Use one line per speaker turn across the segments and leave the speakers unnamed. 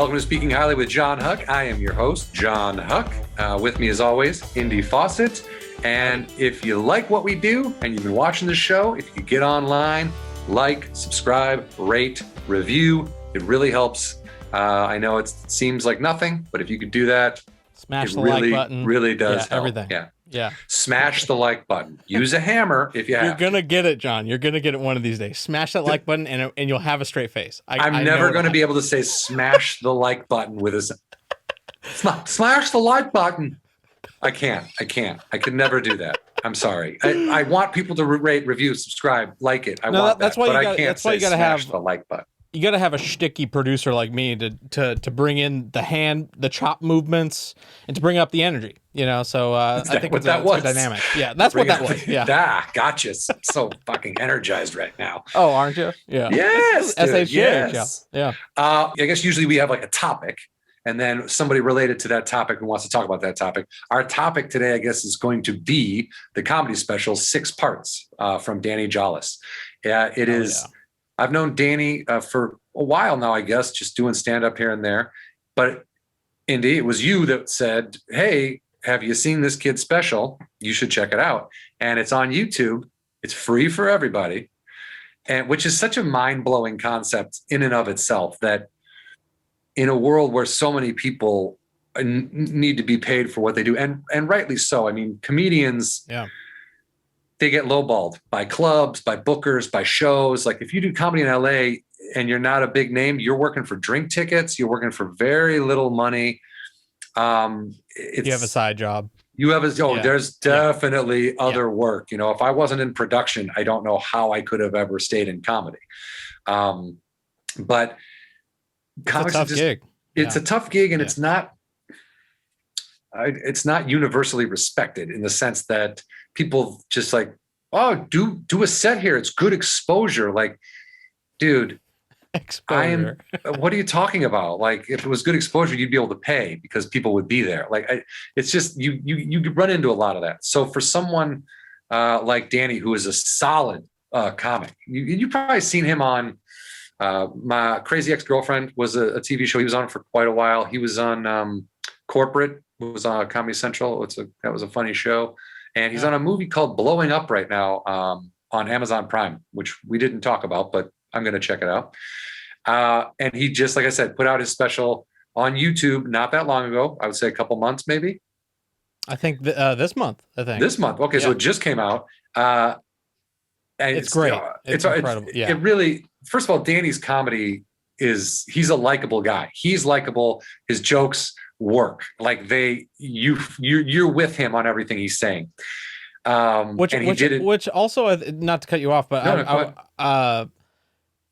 Welcome to Speaking Highly with Jon Huck. I am your host, Jon Huck. With me, as always, Indy Fawcett. And if you like what we do and you've been watching the show, if you get online, like, subscribe, rate, review, it really helps. I know it seems like nothing, but if you could do that,
smash the
really,
like button.
Really does help.
Everything.
Yeah. Smash the like button. Use a hammer if you have.
You're gonna get it, John. You're gonna get it one of these days. Smash that like button, and you'll have a straight face.
I'm never going to be able to say smash the like button with a smash the like button. I can't. I could never do that. I'm sorry. I want people to rate, review, subscribe, like it. I want
that's
that,
why
but
you
I
gotta,
can't
that's why
say
you gotta
smash
have
the like button.
You got to have a shticky producer like me to bring in the chop movements, and to bring up the energy. So I think it's a good dynamic. Yeah, that's what that was. Yeah.
Gotcha. So fucking energized right now.
Oh, aren't you? Yeah.
Yes.
SHJH.
Yes.
Yeah.
I guess usually we have like a topic, and then somebody related to that topic who wants to talk about that topic. Our topic today, I guess, is going to be the comedy special, 6 parts from Danny Jolles. Yeah, it is. Yeah. I've known Danny for a while now, I guess, just doing stand-up here and there. But Indy, it was you that said, hey, have you seen this kid's special? You should check it out. And it's on YouTube. It's free for everybody, and which is such a mind-blowing concept in and of itself, that in a world where so many people need to be paid for what they do, and rightly so. I mean, comedians...
Yeah.
They get lowballed by clubs, by bookers, by shows. Like if you do comedy in LA and you're not a big name, you're working for drink tickets. You're working for very little money.
You have a side job.
You have there's definitely other work. If I wasn't in production, I don't know how I could have ever stayed in comedy. But
it's a tough gig.
It's a tough gig, and it's not universally respected in the sense that people just like, oh, do a set here. It's good exposure. Like, dude,
exposure.
What are you talking about? Like, if it was good exposure, you'd be able to pay because people would be there. Like, it's just, you run into a lot of that. So for someone like Danny, who is a solid comic, you've probably seen him on My Crazy Ex-Girlfriend was a TV show. He was on for quite a while. He was on Corporate, was on Comedy Central. That was a funny show. And he's on a movie called Blowing Up right now on Amazon Prime, which we didn't talk about, but I'm going to check it out. And he just, like I said, put out his special on YouTube not that long ago. I would say a couple months, maybe.
I think this month.
This month. Okay, so it just came out. And
it's great. It's incredible.
It really, first of all, Danny's comedy he's a likable guy. He's likable. His jokes work. Like you're with him on everything he's saying.
Which also, not to cut you off, but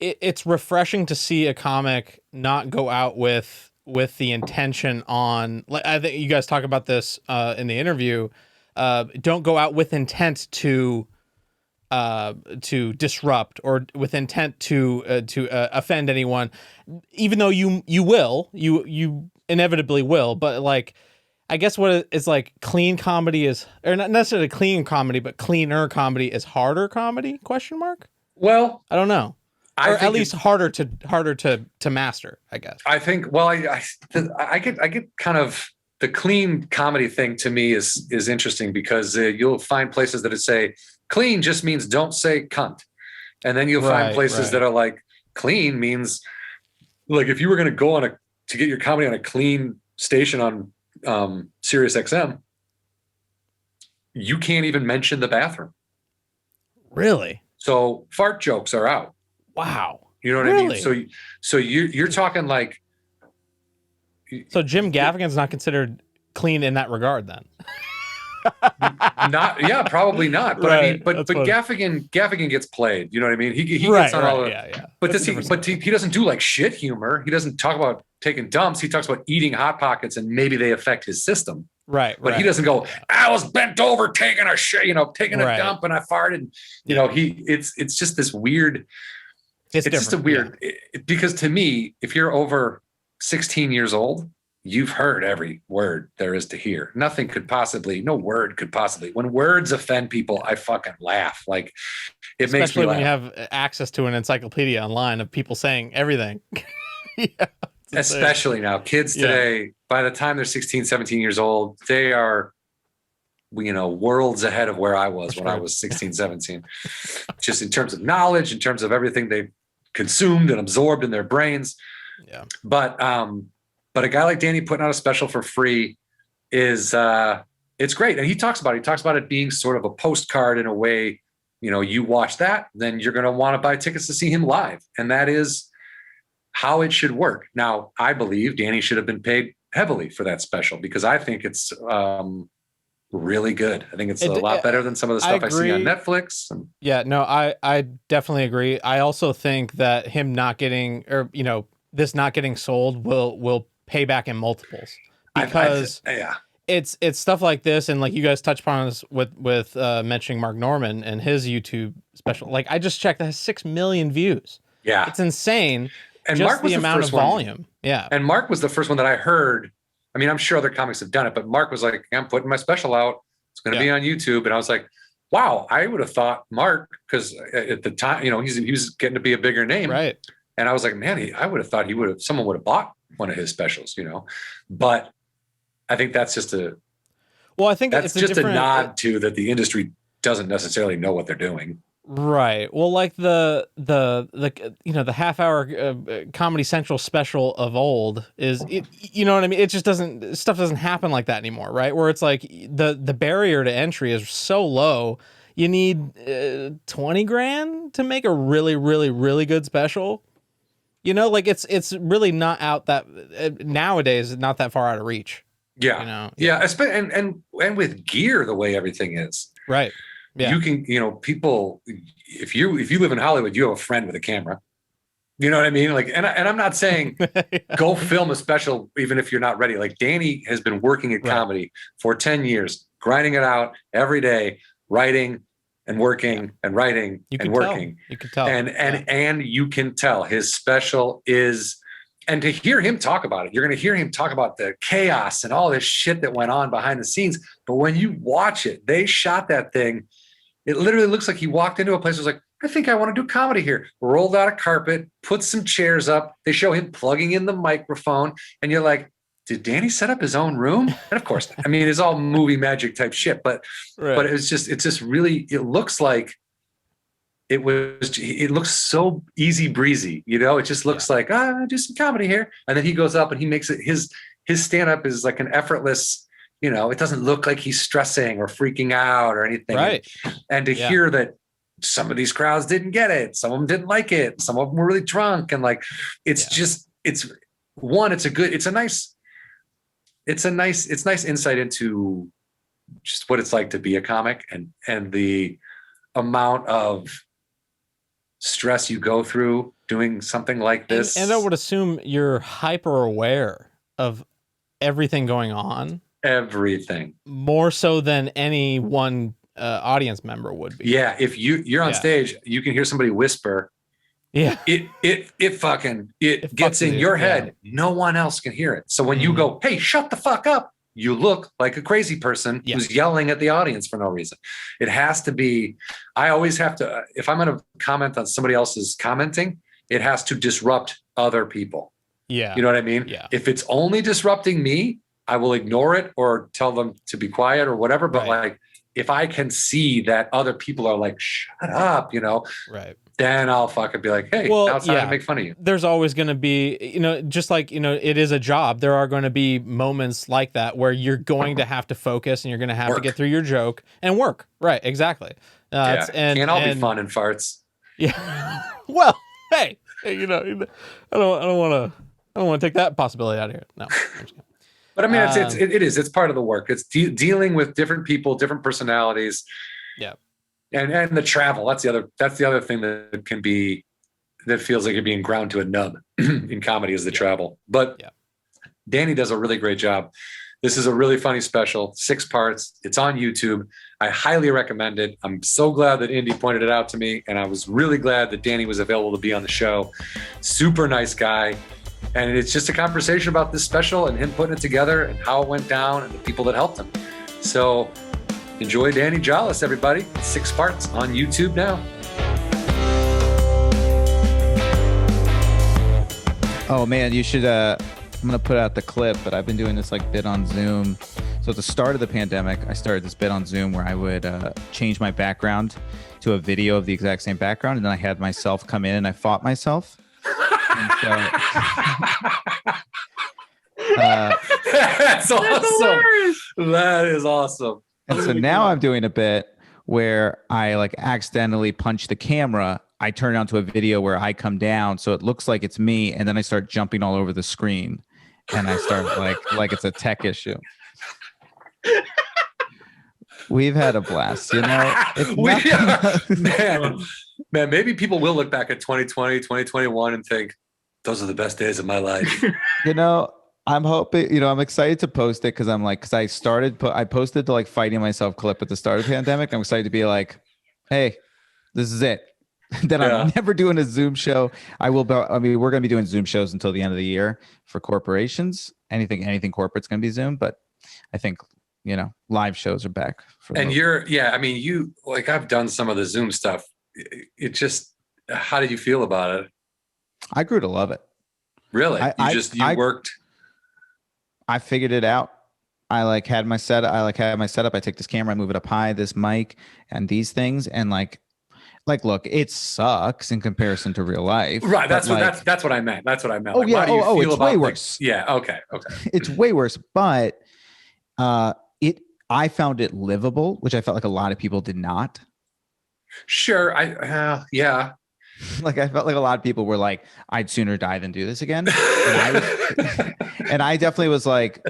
it's refreshing to see a comic not go out with the intention on, like, I think you guys talk about this in the interview, don't go out with intent to disrupt or with intent to offend anyone, even though you inevitably will. But like, I guess what is like clean comedy is, or not necessarily clean comedy, but cleaner comedy is harder comedy ?
Well,
I don't know. Or at least harder to master, I guess.
I think. Well, I get kind of the clean comedy thing. To me is interesting because you'll find places that say clean just means don't say cunt, and then you'll find places that are like clean means like if you were going to go to get your comedy on a clean station on Sirius XM, you can't even mention the bathroom.
Really?
So fart jokes are out.
Wow.
You know what I mean? So you're talking like.
So Jim Gaffigan's not considered clean in that regard, then.
Probably not. But I mean, but Gaffigan gets played. You know what I mean? He gets on all the. But he doesn't do like shit humor. He doesn't talk about taking dumps. He talks about eating Hot Pockets and maybe they affect his system.
Right.
But he doesn't go, I was bent over taking a shit, taking a dump and I farted. It's just this weird. It's just a weird, because to me, if you're over 16 years old, you've heard every word there is to hear. No word could possibly, when words offend people, I fucking laugh. Like it
Especially
makes me laugh.
When you have access to an encyclopedia online of people saying everything.
Especially now, kids today, by the time they're 16, 17 years old, they are, worlds ahead of where I was when I was 16, 17, just in terms of knowledge, in terms of everything they've consumed and absorbed in their brains.
Yeah.
But a guy like Danny putting out a special for free is, it's great. And he talks about it being sort of a postcard in a way. You watch that, then you're going to want to buy tickets to see him live. And that is how it should work. Now, I believe Danny should have been paid heavily for that special because I think it's really good. I think it's a lot better than some of the stuff I see on Netflix.
Yeah, no, I definitely agree. I also think that him not getting, or this not getting sold will pay back in multiples because it's stuff like this, and like you guys touched upon this with mentioning Mark Norman and his YouTube special. Like I just checked, that has 6 million views. Yeah, it's insane. And just Mark was the amount of volume. Yeah, and Mark was the first one that I heard. I mean, I'm sure other comics have done it, but Mark was like, I'm putting my special out. It's going to be on YouTube. And I was like, wow, I would have thought Mark, because at the time, he was getting to be a bigger name. Right. And I was like, man, I would have thought someone would have bought one of his specials, but I think that's just a nod to that the industry doesn't necessarily know what they're doing. Right. Well, like the half-hour Comedy Central special of old is, you know what I mean? It just stuff doesn't happen like that anymore, right? Where it's like the barrier to entry is so low. You need 20 grand to make a really, really, really good special. Like it's really not out that nowadays, not that far out of reach. Yeah. Yeah. And with gear, the way everything is. Right. Yeah. You can, people, if you live in Hollywood, you have a friend with a camera. You know what I mean? Like, and I'm not saying go film a special, even if you're not ready. Like Danny has been working at comedy for 10 years, grinding it out every day, writing and working and writing and working. You can tell. And you can tell his special is, and to hear him talk about it, you're going to hear him talk about the chaos and all this shit that went on behind the scenes. But when you watch it, they shot that thing. It literally looks like he walked into a place and was like, I think I want to do comedy here. Rolled out a carpet, put some chairs up. They show him plugging in the microphone. And you're like, did Danny set up his own room? And of course, I mean, it's all movie magic type shit. But it's just really, it looks like it looks so easy breezy. It just looks like, I'll do some comedy here. And then he goes up and he makes it, his stand-up is like an effortless, it doesn't look like he's stressing or freaking out or anything. Right. And to hear that some of these crowds didn't get it. Some of them didn't like it. Some of them were really drunk. And like, it's nice insight into just what it's like to be a comic and the amount of stress you go through doing something like this. And I would assume you're hyper aware of everything going on. Everything. More so than any one audience member would be. Yeah. If you're on stage, you can hear somebody whisper. Yeah. It gets in your head. Yeah. No one else can hear it. So when you go, hey, shut the fuck up, you look like a crazy person who's yelling at the audience for no reason. It has to be, I always have to, if I'm going to comment on somebody else's commenting, it has to disrupt other people. Yeah. You know what I mean? Yeah. If it's only disrupting me, I will ignore it or tell them to be quiet or whatever. But like, if I can see that other people are like, shut up, then I'll fucking be like, hey, now it's time to make fun of you. There's always going to be, just like, it is a job. There are going to be moments like that where you're going to have to focus and you're going to have to get through your joke and work. Right. Exactly. Can't all be fun and farts. Yeah. Well, hey, I don't want to take that possibility out of here. No. I'm just kidding. But I mean, it's part of the work. It's dealing with different people, different personalities. Yeah. And the travel, that's the other thing that feels like you're being ground to a nub in comedy is the travel. But Danny does a really great job. This is a really funny special, 6 parts. It's on YouTube. I highly recommend it. I'm so glad that Indy pointed it out to me. And I was really glad that Danny was available to be on the show. Super nice guy. And it's just a conversation about this special and him putting it together and how it went down and the people that helped him. So enjoy Danny Jolles, everybody. 6 parts on YouTube now.
Oh man, you should. I'm gonna put out the clip, but I've been doing this like bit on Zoom. So at the start of the pandemic, I started this bit on Zoom where I would change my background to a video of the exact same background, and then I had myself come in and I fought myself. And so,
That's awesome. That is awesome.
And so now I'm doing a bit where I like accidentally punch the camera. I turn it onto a video where I come down, so it looks like it's me, and then I start jumping all over the screen, and I start like it's a tech issue. We've had a blast, you know.
Man, maybe people will look back at 2020, 2021 and think those are the best days of my life.
You know, I'm hoping, you know, I'm excited to post it because I posted the like fighting myself clip at the start of the pandemic. I'm excited to be like, hey, this is it. Then I'm never doing a Zoom show. We're going to be doing Zoom shows until the end of the year for corporations. Anything corporate's going to be Zoom, but I think, you know, live shows are back.
You like, I've done some of the Zoom stuff. It just, how did you feel about it?
I grew to love it.
Really? You worked.
I figured it out. I had my setup. I take this camera, I move it up high, this mic and these things. And look, it sucks in comparison to real life.
Right. That's what I meant. That's what I meant.
Oh, yeah. It's way worse.
Yeah. Okay.
It's way worse, but I found it livable, which I felt like a lot of people did not.
Sure. Yeah.
Like I felt like a lot of people were like, I'd sooner die than do this again. And I definitely was like,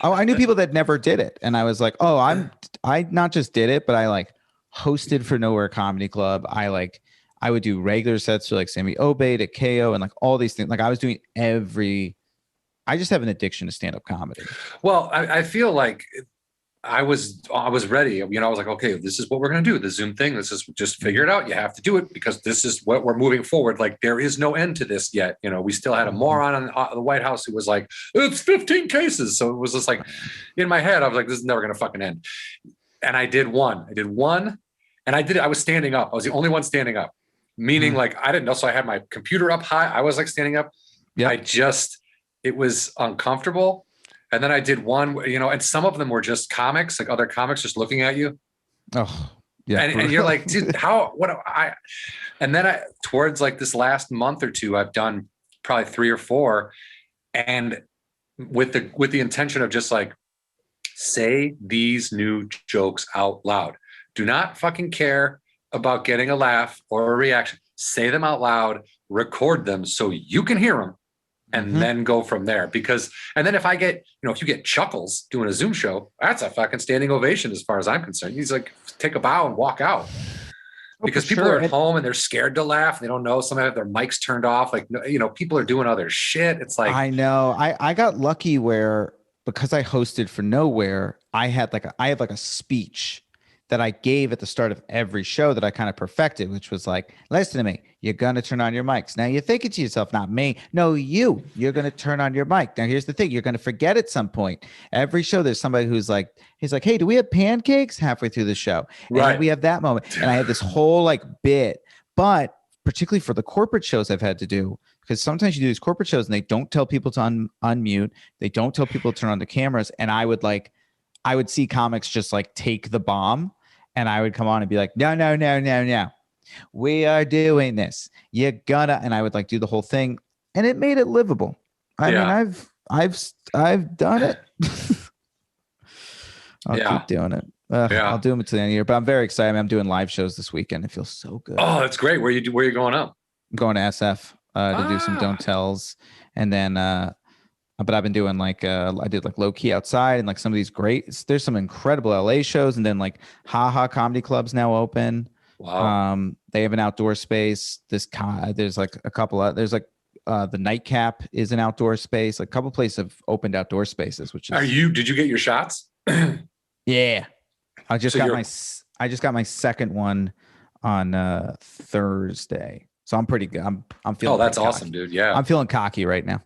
oh, I knew people that never did it. And I was like, oh, I not just did it, but I like hosted for Nowhere Comedy Club. I would do regular sets for like Sammy Obey at KO and like all these things. Like I was doing I just have an addiction to stand-up comedy.
Well, I feel like I was ready. You know, I was like, okay, this is what we're going to do. The Zoom thing. This is just figure it out. You have to do it because this is what we're moving forward. Like there is no end to this yet. You know, we still had a moron on the White House who was like, it's 15 cases. So it was just like in my head, I was like, this is never going to fucking end. And I did one. And I was standing up. I was the only one standing up, meaning like I didn't know. So I had my computer up high. I was like standing up. Yeah. It was uncomfortable. And then I did one, you know, and some of them were just comics, like other comics just looking at you.
Oh, yeah.
And you're like, dude, and then towards like this last month or two, I've done probably 3 or 4. And with the intention of just like, say these new jokes out loud. Do not fucking care about getting a laugh or a reaction. Say them out loud, record them so you can hear them. And then go from there and then if you get chuckles doing a Zoom show, that's a fucking standing ovation as far as I'm concerned. He's like, take a bow and walk out because people are at home and they're scared to laugh. They don't know. Some have their mics turned off. Like, you know, people are doing other shit. It's like,
I know I got lucky because I hosted for Nowhere, I had a speech that I gave at the start of every show that I kind of perfected, which was like, listen to me, you're going to turn on your mics. Now you're thinking to yourself, not me. No, you're going to turn on your mic. Now here's the thing. You're going to forget at some point. Every show, there's somebody he's like, hey, do we have pancakes halfway through the show? And
right.
We have that moment. And I had this whole like bit, but particularly for the corporate shows I've had to do, because sometimes you do these corporate shows and they don't tell people to unmute. They don't tell people to turn on the cameras. And I would see comics just like take the bomb and I would come on and be like, no. We are doing this. You're gonna, and I would like do the whole thing and it made it livable. I mean, I've done it. I'll keep doing it. I'll do them until the end of the year, but I'm very excited. I'm doing live shows this weekend. It feels so good.
Oh, that's great. Where are you going up?
I'm going to SF to do some don't tells. And then, but I've been doing I did like low key outside and like some of these there's some incredible LA shows. And then like Haha Comedy Club's now open.
Wow.
They have an outdoor space. There's like a couple there's like the Nightcap is an outdoor space. Like a couple places have opened outdoor spaces, which is.
Did you get your shots?
Yeah. I just got my second one on Thursday. So I'm pretty good. I'm feeling.
Oh, that's awesome, dude. Yeah.
I'm feeling cocky right now.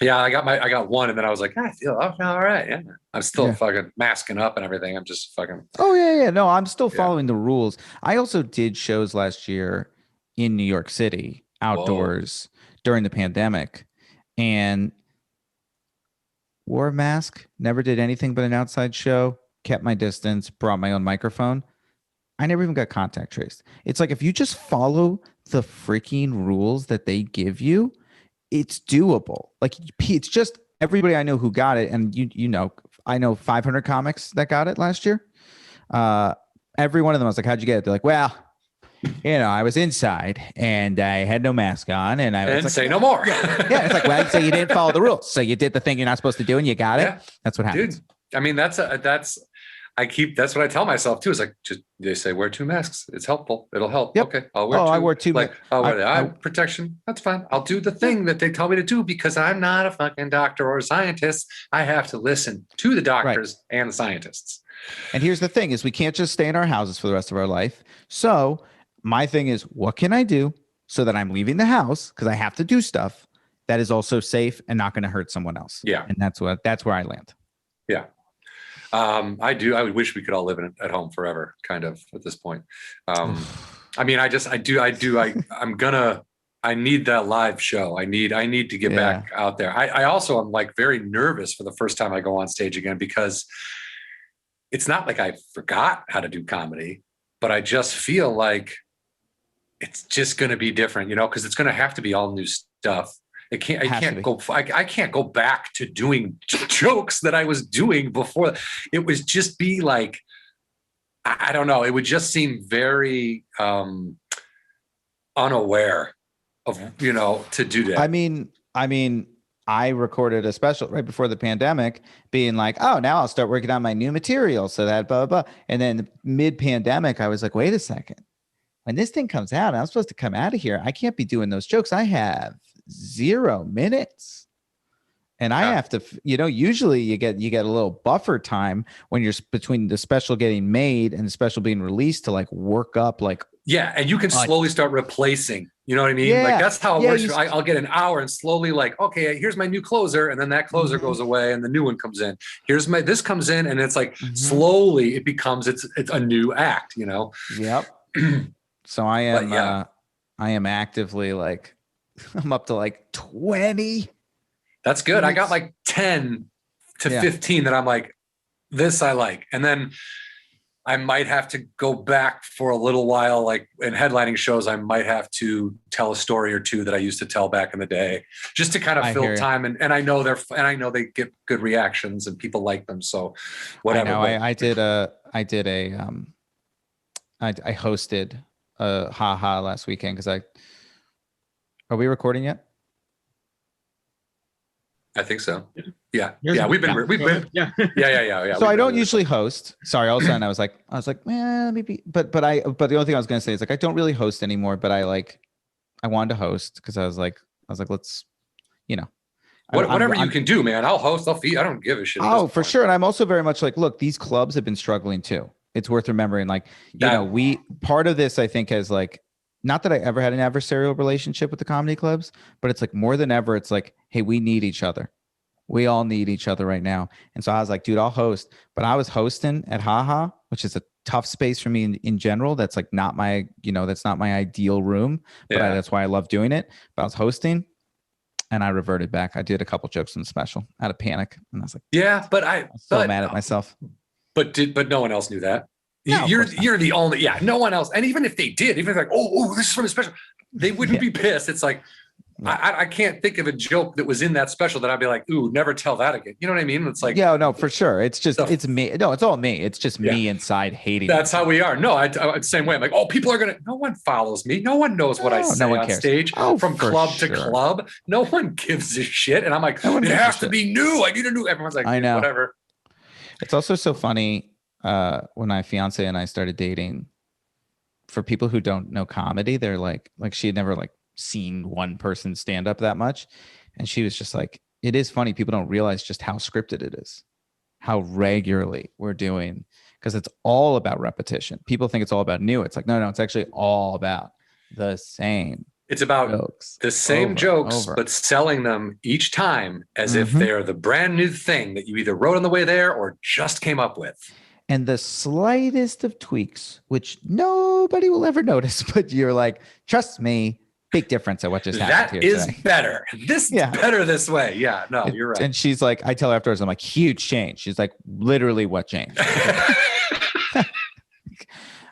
Yeah, I got one, and then I was like, I feel all right. Yeah, I'm still fucking masking up and everything. I'm just fucking.
Oh yeah. No, I'm still following the rules. I also did shows last year in New York City outdoors during the pandemic, and wore a mask, never did anything but an outside show, kept my distance, brought my own microphone. I never even got contact traced. It's like if you just follow the freaking rules that they give you, it's doable. Like it's just everybody I know who got it, and I know 500 comics that got it last year. Every one of them, I was like, "How'd you get it?" They're like, "Well, I was inside and I had no mask on, and I was
and
like,
say no more."
yeah, it's like, well, so you didn't follow the rules, so you did the thing you're not supposed to do, and you got it.
Yeah.
That's what happens.
Dude, I mean, that's what I tell myself too. Is like, they say wear 2 masks. It's helpful. It'll help.
Yep.
Okay, I'll wear 2.
I wore 2.
Like, eye protection. That's fine. I'll do the thing that they tell me to do because I'm not a fucking doctor or a scientist. I have to listen to the doctors and the scientists.
And here's the thing: is we can't just stay in our houses for the rest of our life. So my thing is, what can I do so that I'm leaving the house because I have to do stuff that is also safe and not going to hurt someone else?
Yeah,
and that's where I land.
Yeah. I do. I would wish we could all live at home forever, kind of at this point. I mean, I need that live show. I need to get back out there. I also am like very nervous for the first time I go on stage again, because it's not like I forgot how to do comedy, but I just feel like it's just going to be different, because it's going to have to be all new stuff. I can't go back to doing jokes that I was doing before. It was just be like, I don't know. It would just seem very unaware of, to do that.
I mean, I recorded a special right before the pandemic being like, oh, now I'll start working on my new material. So that blah, blah, blah. And then mid pandemic, I was like, wait a second. When this thing comes out, I'm supposed to come out of here. I can't be doing those jokes. I have 0 minutes. And I have to, usually you get a little buffer time when you're between the special getting made and the special being released to like work up like.
Yeah. And you can slowly start replacing, you know what I mean?
Yeah,
like that's how it works. I'll get an hour and slowly like, okay, here's my new closer. And then that closer goes away and the new one comes in. This comes in, and it's like slowly it becomes, it's a new act,
Yep. So I am actively like, I'm up to like 20.
That's good. I got like 10 to 15 that I'm like, this I like. And then I might have to go back for a little while, like in headlining shows, I might have to tell a story or 2 that I used to tell back in the day, just to kind of fill time. And I know they get good reactions and people like them. So whatever.
I hosted haha last weekend because are we recording yet?
I think so. Yeah. We've been. Yeah.
So I don't usually host. Sorry. All of a sudden I was like, maybe, but the only thing I was going to say is like, I don't really host anymore, but I wanted to host because I was like, let's,
whatever you can do, man. I'll host. I'll feed. I don't give a shit.
Oh, for sure. And I'm also very much like, look, these clubs have been struggling too. It's worth remembering. Like, part of this, I think, has like, not that I ever had an adversarial relationship with the comedy clubs, but it's like more than ever, it's like, hey, we need each other. We all need each other right now. And so I was like, dude, I'll host. But I was hosting at Haha, which is a tough space for me in general. That's like not my, that's not my ideal room, but that's why I love doing it. But I was hosting and I reverted back. I did a couple jokes in the special out of panic. And I was like,
but
I'm so mad at myself.
But no one else knew that.
No,
you're the only, no one else. And even if they did, even if like, oh, this is from the special, they wouldn't be pissed. It's like, I can't think of a joke that was in that special that I'd be like, ooh, never tell that again. You know what I mean? It's like,
no, for sure. It's just, it's me. No, it's all me. It's just me inside hating.
That's how we are. No, I same way. I'm like, oh, people are no one follows me. No one knows what I say on stage from club to club. No one gives a shit. And I'm like, it has to be new. I need a new. Everyone's like, I know. Whatever.
It's also so funny. When my fiance and I started dating, for people who don't know comedy, they're like she had never like seen one person stand up that much. And she was just like, it is funny. People don't realize just how scripted it is, how regularly we're doing, because it's all about repetition. People think it's all about new. It's like, no, it's actually all about the same.
It's about the same jokes, but selling them each time as if they're the brand new thing that you either wrote on the way there or just came up with.
And the slightest of tweaks, which nobody will ever notice, but you're like, trust me, big difference at what just happened
That
here
is
today.
better. This is better this way. Yeah, no, you're right.
And she's like, I tell her afterwards, I'm like, huge change. She's like, literally what changed?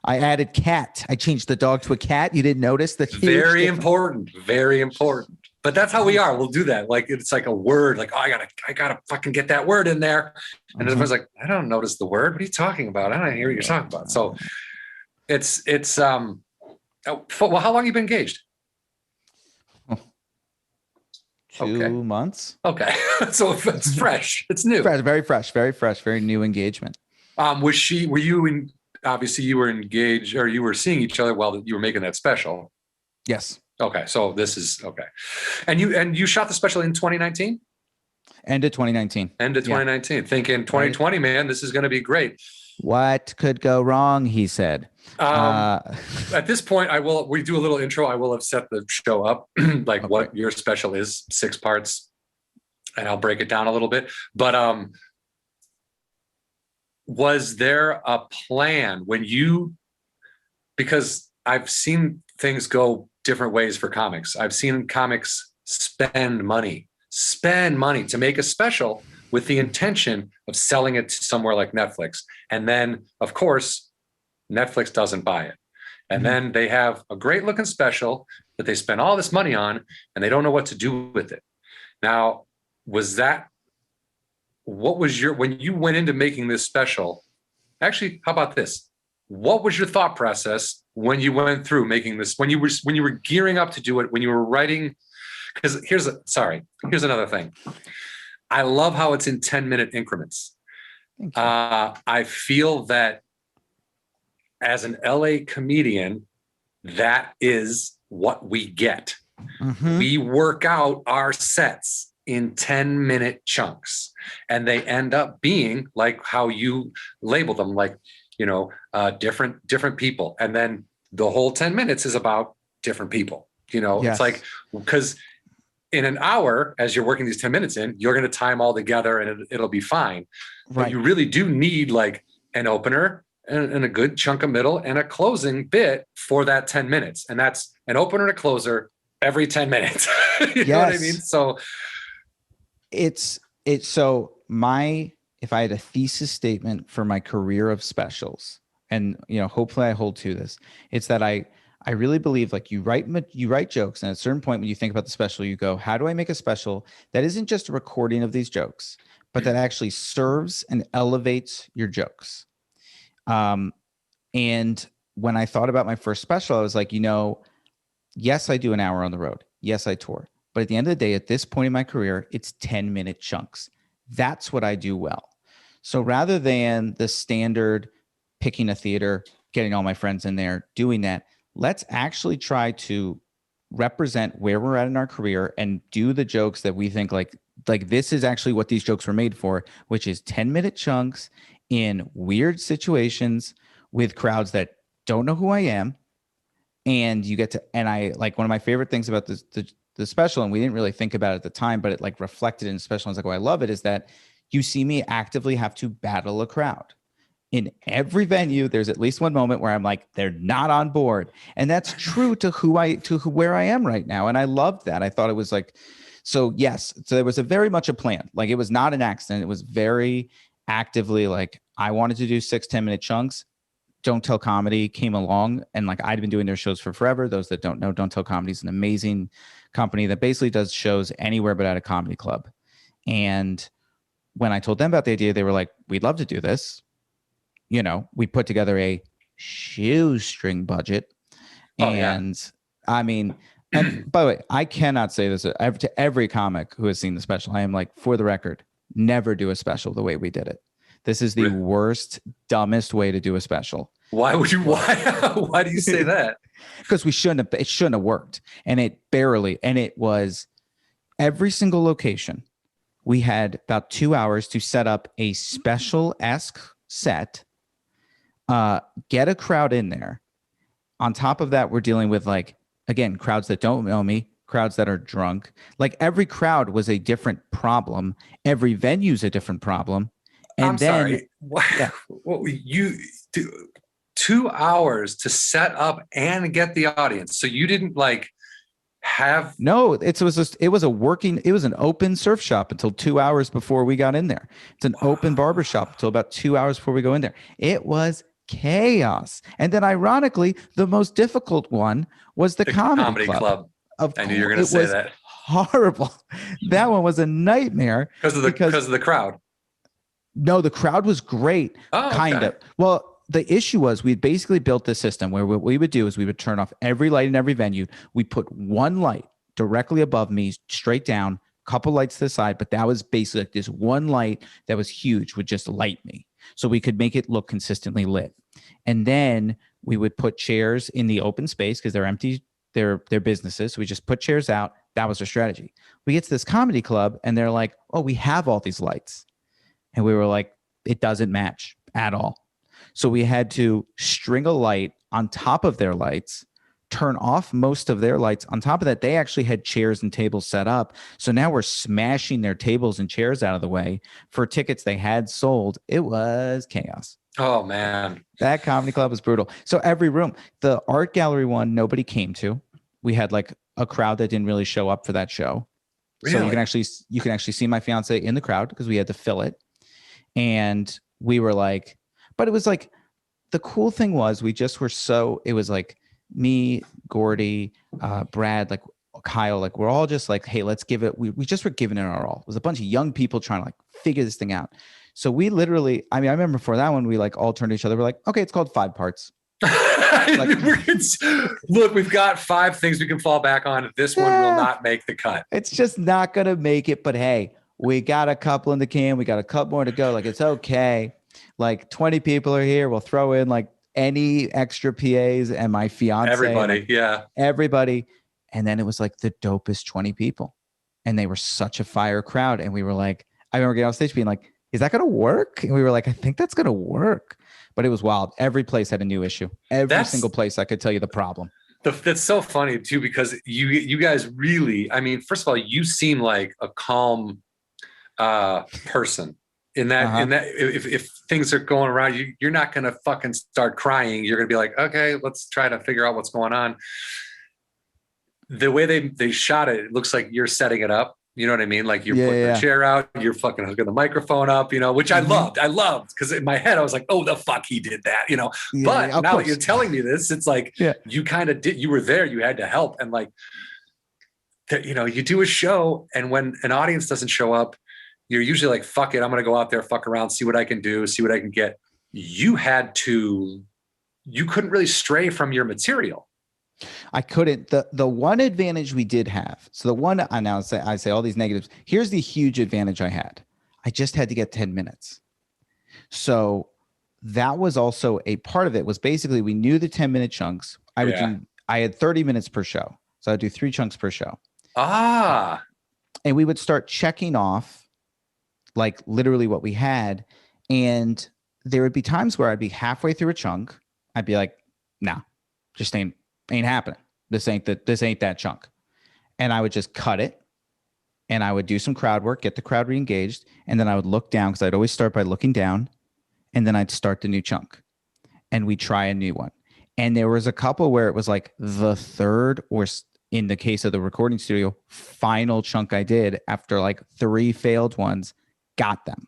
I added cat. I changed the dog to a cat. You didn't notice that?
Very important. Very important. But that's how we are. We'll do that. Like it's like a word. Like, oh, I gotta fucking get that word in there. And everyone's like, I don't notice the word. What are you talking about? I don't hear what you're talking about. So it's well, how long have you been engaged?
2 months.
Okay. So it's fresh. It's new.
Very fresh, very new engagement.
Were you in, obviously you were engaged or you were seeing each other while you were making that special?
Yes.
Okay. So this is okay. And you shot the special in 2019?
End of 2019.
End of 2019. Thinking 2020, man, this is going to be great.
What could go wrong? He said.
At this point, we do a little intro. I will have set the show up, like what your special is, 6 parts, and I'll break it down a little bit. But was there a plan because I've seen things go different ways for comics. I've seen comics spend money to make a special with the intention of selling it to somewhere like Netflix. And then, of course, Netflix doesn't buy it. And then they have a great looking special that they spend all this money on and they don't know what to do with it. Now, when you went into making this special, actually, how about this? What was your thought process when you went through making this, when you were gearing up to do it, when you were writing? Because here's another thing. I love how it's in 10-minute increments. I feel that as an LA comedian, that is what we get. We work out our sets in 10-minute chunks, and they end up being like how you label them, like, different people. And then the whole 10 minutes is about different people. It's like, because in an hour, as you're working these 10 minutes in, you're going to tie them all together and it'll be fine. Right. But you really do need like an opener and a good chunk of middle and a closing bit for that 10 minutes. And that's an opener and a closer every 10 minutes. You know what I mean? So
if I had a thesis statement for my career of specials, and hopefully I hold to this, it's that I really believe, like, you write jokes, and at a certain point when you think about the special, you go, how do I make a special that isn't just a recording of these jokes, but that actually serves and elevates your jokes? And when I thought about my first special, I was like, yes, I do an hour on the road. Yes, I tour. But at the end of the day, at this point in my career, it's 10-minute chunks. That's what I do well. So rather than the standard picking a theater, getting all my friends in there, doing that, let's actually try to represent where we're at in our career and do the jokes that we think like this is actually what these jokes were made for, which is 10-minute chunks in weird situations with crowds that don't know who I am. And you get to, and I like, one of my favorite things about the special, and we didn't really think about it at the time, but it like reflected in the special. I was like, oh, I love it, is that you see me actively have to battle a crowd. In every venue, there's at least one moment where I'm like, they're not on board. And that's true to where I am right now. And I loved that. I thought it was like, so yes. So there was very much a plan. Like, it was not an accident. It was very actively like, I wanted to do 6 10-minute chunks. Don't Tell Comedy came along, and like, I'd been doing their shows for forever. Those that don't know, Don't Tell Comedy is an amazing company that basically does shows anywhere but at a comedy club. And when I told them about the idea, they were like, we'd love to do this. We put together a shoestring budget. I mean, and by the way, I cannot say this to every comic who has seen the special. I am like, for the record, never do a special the way we did it. This is the worst, dumbest way to do a special. Why do
you say that?
Because it shouldn't have worked. And it was every single location. We had about 2 hours to set up a special-esque set, get a crowd in there. On top of that, we're dealing with, like, again, crowds that don't know me, crowds that are drunk. Like, every crowd was a different problem. Every venue's a different problem. And
sorry. Yeah. Well, you do 2 hours to set up and get the audience. So you didn't like
No, it was an open surf shop until 2 hours before we got in there. It's an open barber shop until about 2 hours before we go in there. It was chaos. And then ironically, the most difficult one was the comedy club.
I knew you were going to say that.
Horrible. That one was a nightmare
because of the crowd.
No, the crowd was great.
Oh,
kind of. Well, the issue was we basically built this system where what we would do is we would turn off every light in every venue. We put one light directly above me, straight down, couple lights to the side, but that was basically like this one light that was huge would just light me. So we could make it look consistently lit. And then we would put chairs in the open space because they're empty, they're businesses. So we just put chairs out. That was our strategy. We get to this comedy club and they're like, oh, we have all these lights. And we were like, it doesn't match at all. So we had to string a light on top of their lights, turn off most of their lights. On top of that, they actually had chairs and tables set up. So now we're smashing their tables and chairs out of the way for tickets they had sold. It was chaos.
Oh, man.
That comedy club was brutal. So every room, the art gallery one, nobody came to. We had like a crowd that didn't really show up for that show. Really? So you can actually see my fiance in the crowd because we had to fill it. And we were like, but it was like, the cool thing was it was like me, Gordy, Brad, like Kyle, like we're all just like, hey, let's give it. We just were giving it our all. It was a bunch of young people trying to like figure this thing out. So we literally, I remember for that one, we like all turned to each other. We're like, okay, it's called 5 parts.
Look, we've got 5 things we can fall back on. This one will not make the cut.
It's just not going to make it. But hey, we got a couple in the can. We got a couple more to go. Like, it's okay. Like 20 people are here. We'll throw in like any extra PAs and my fiance. Everybody. And then it was like the dopest 20 people. And they were such a fire crowd. And we were like, I remember getting off stage being like, is that going to work? And we were like, I think that's going to work. But it was wild. Every place had a new issue. Every single place I could tell you the problem.
That's so funny too, because you guys really, first of all, you seem like a calm person in that, if things are going around, you're not going to fucking start crying. You're going to be like, okay, let's try to figure out what's going on. The way they shot it, it looks like you're setting it up. You know what I mean? Like you're putting the chair out, you're fucking hooking the microphone up, which I loved because in my head I was like, oh, the fuck he did that, but now that you're telling me this, it's like, you kind of did, you were there, you had to help. And like, you do a show and when an audience doesn't show up, you're usually like, fuck it, I'm going to go out there, fuck around, see what I can do, see what I can get. You couldn't really stray from your material.
I couldn't. The one advantage we did have. So the one I say all these negatives. Here's the huge advantage I had. I just had to get 10 minutes. So that was also a part of it. Was basically we knew the 10-minute chunks. I had 30 minutes per show, so I'd do 3 chunks per show. And we would start checking off, like literally what we had, and there would be times where I'd be halfway through a chunk. I'd be like, nah, just ain't happening. This ain't that chunk. And I would just cut it and I would do some crowd work, get the crowd re-engaged. And then I would look down because I'd always start by looking down and then I'd start the new chunk and we try a new one. And there was a couple where it was like the third, or in the case of the recording studio, final chunk I did after like 3 failed ones, got them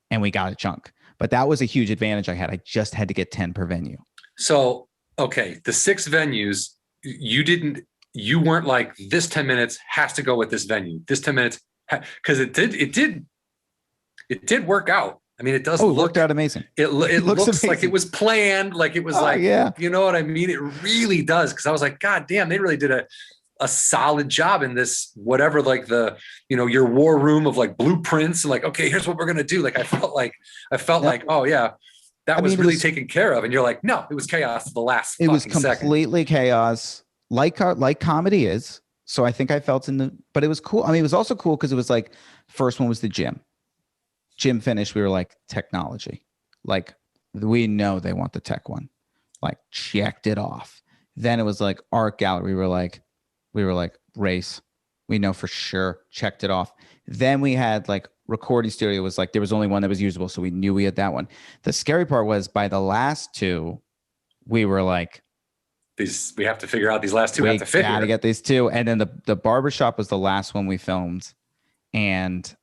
and we got a chunk. But that was a huge advantage I had. I just had to get 10 per venue.
So okay, the 6 venues, you weren't like, this 10 minutes has to go with this venue. This 10 minutes, because it did work out. It does
worked out amazing.
It looks amazing. Like it was planned. Like it was you know what I mean? It really does. Because I was like, God damn, they really did a solid job in this, whatever, like your war room of like blueprints and like, okay, here's what we're going to do. Like, I felt like, oh yeah. That was really taken care of. And you're like, no, it was chaos to the last second. It was
completely chaos, like comedy is. So I think I felt but it was cool. It was also cool because it was like, first one was the gym. Gym finished. We were like, technology. Like, we know they want the tech one. Like, checked it off. Then it was like art gallery. We were like race. We know for sure. Checked it off. Then we had like recording studio was like, there was only one that was usable. So we knew we had that one. The scary part was by the last 2, we were like,
we have to figure out these last two. We have to figure.
Gotta get these two. And then the barbershop was the last one we filmed. And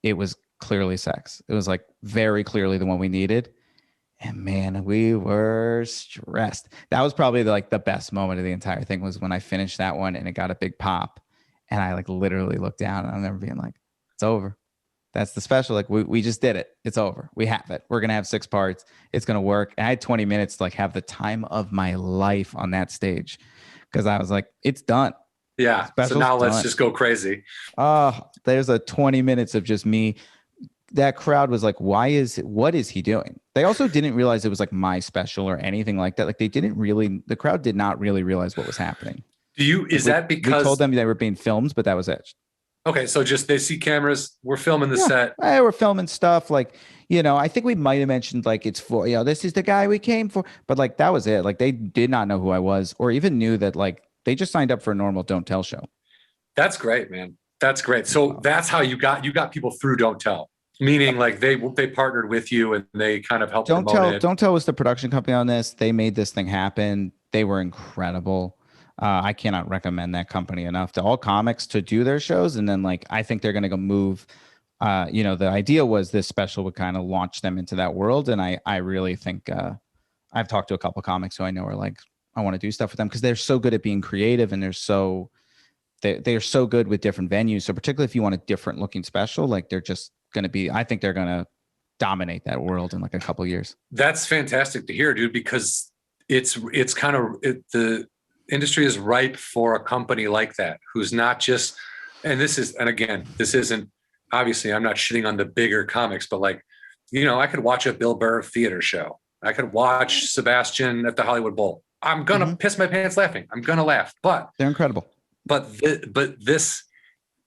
it was clearly sex. It was like very clearly the one we needed. And man, we were stressed. That was probably the best moment of the entire thing, was when I finished that one and it got a big pop. And I like literally looked down and I remember being like, it's over. That's the special. Like we just did it. It's over. We have it. We're going to have 6 parts. It's going to work. And I had 20 minutes to like have the time of my life on that stage, because I was like, it's done.
Yeah. So now let's just go crazy.
There's a 20 minutes of just me. That crowd was like, what is he doing? They also didn't realize it was like my special or anything like that. Like the crowd did not really realize what was happening. That because we told them they were being filmed, but that was it.
Okay. So just, they see cameras, we're filming the set.
Hey, we're filming stuff. Like, I think we might've mentioned like, it's for, this is the guy we came for, but like, that was it. Like they did not know who I was, or even knew that like, they just signed up for a normal Don't Tell show. That's
great, man. That's great. So that's how you got people through Don't Tell. Meaning like they partnered with you and they kind of helped promote it.
Don't Tell was the production company on this. They made this thing happen. They were incredible. I cannot recommend that company enough to all comics to do their shows. And then like, I think they're going to go move, the idea was this special would kind of launch them into that world. And I really think I've talked to a couple comics who I know are like, I want to do stuff with them because they're so good at being creative and they're so good with different venues. So particularly if you want a different looking special, like they're just going to be, I think they're going to dominate that world in like a couple of years.
That's fantastic to hear, dude, because it's kind of the industry is ripe for a company like that, who's not just, and again, this isn't, obviously I'm not shitting on the bigger comics, but like, I could watch a Bill Burr theater show. I could watch Sebastian at the Hollywood Bowl. I'm going to piss my pants laughing. I'm going to laugh, but
they're incredible.
But this,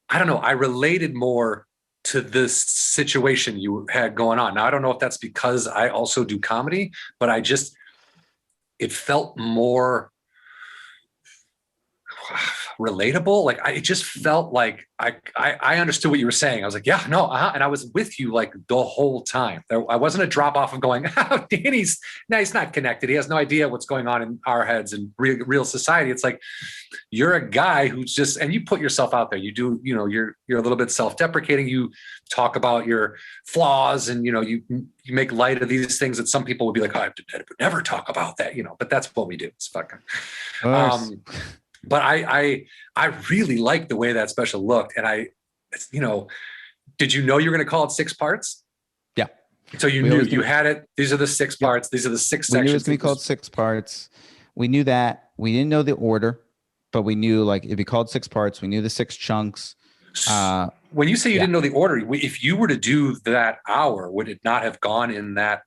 I don't know. I related more to this situation you had going on. Now, I don't know if that's because I also do comedy, but it felt more relatable. Like it just felt like I understood what you were saying. I was like, yeah, no, and I was with you like the whole time. I wasn't a drop off of going, oh, Danny's not connected. He has no idea what's going on in our heads and real society. It's like you're a guy who's just, and you put yourself out there. You do, you're a little bit self-deprecating. You talk about your flaws, and you make light of these things that some people would be like, oh, I would never talk about that, but that's what we do. It's fucking. But I really liked the way that special looked. And did you know you were going to call it 6 parts?
Yeah.
So you knew you had it. These are the 6 parts. These are the 6 sections.
We knew it was going to be called 6 parts. We knew that. We didn't know the order, but we knew like it'd be called 6 parts. We knew the 6 chunks.
When you say you didn't know the order, if you were to do that hour, would it not have gone in that?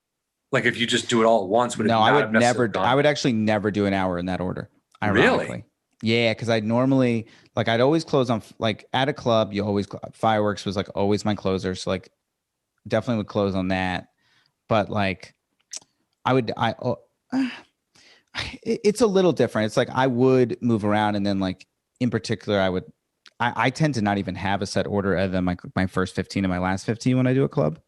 Like if you just do it all at once, would it? No,
I would never. I would actually never do an hour in that order. Ironically.
Really?
Yeah, because I'd normally I'd always close on like at a club. You always fireworks was like always my closer, so like definitely would close on that. But like it's a little different. It's like I would move around, and then like in particular, I tend to not even have a set order other than my first 15 and my last 15 when I do a club.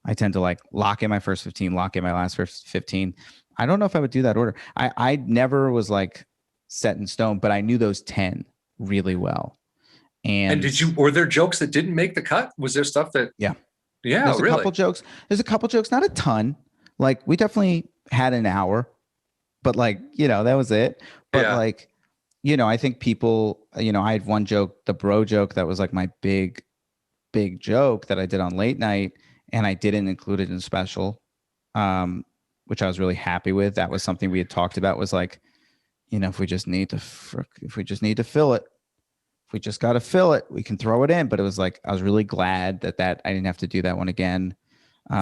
I tend to like lock in my first 15, lock in my last 15. I don't know if I would do that order. I never was like set in stone, but I knew those 10 really well. And
were there jokes that didn't make the cut? Was there stuff that?
Yeah.
There's
a couple jokes. There's a couple jokes, not a ton. Like we definitely had an hour, but like, that was it. But like, I think people, I had one joke, the bro joke, that was like my big joke that I did on late night, and I didn't include it in special, which I was really happy with. That was something we had talked about, was like, if we just need to fill it, if we just got to fill it, we can throw it in. But it was like, I was really glad that I didn't have to do that one again.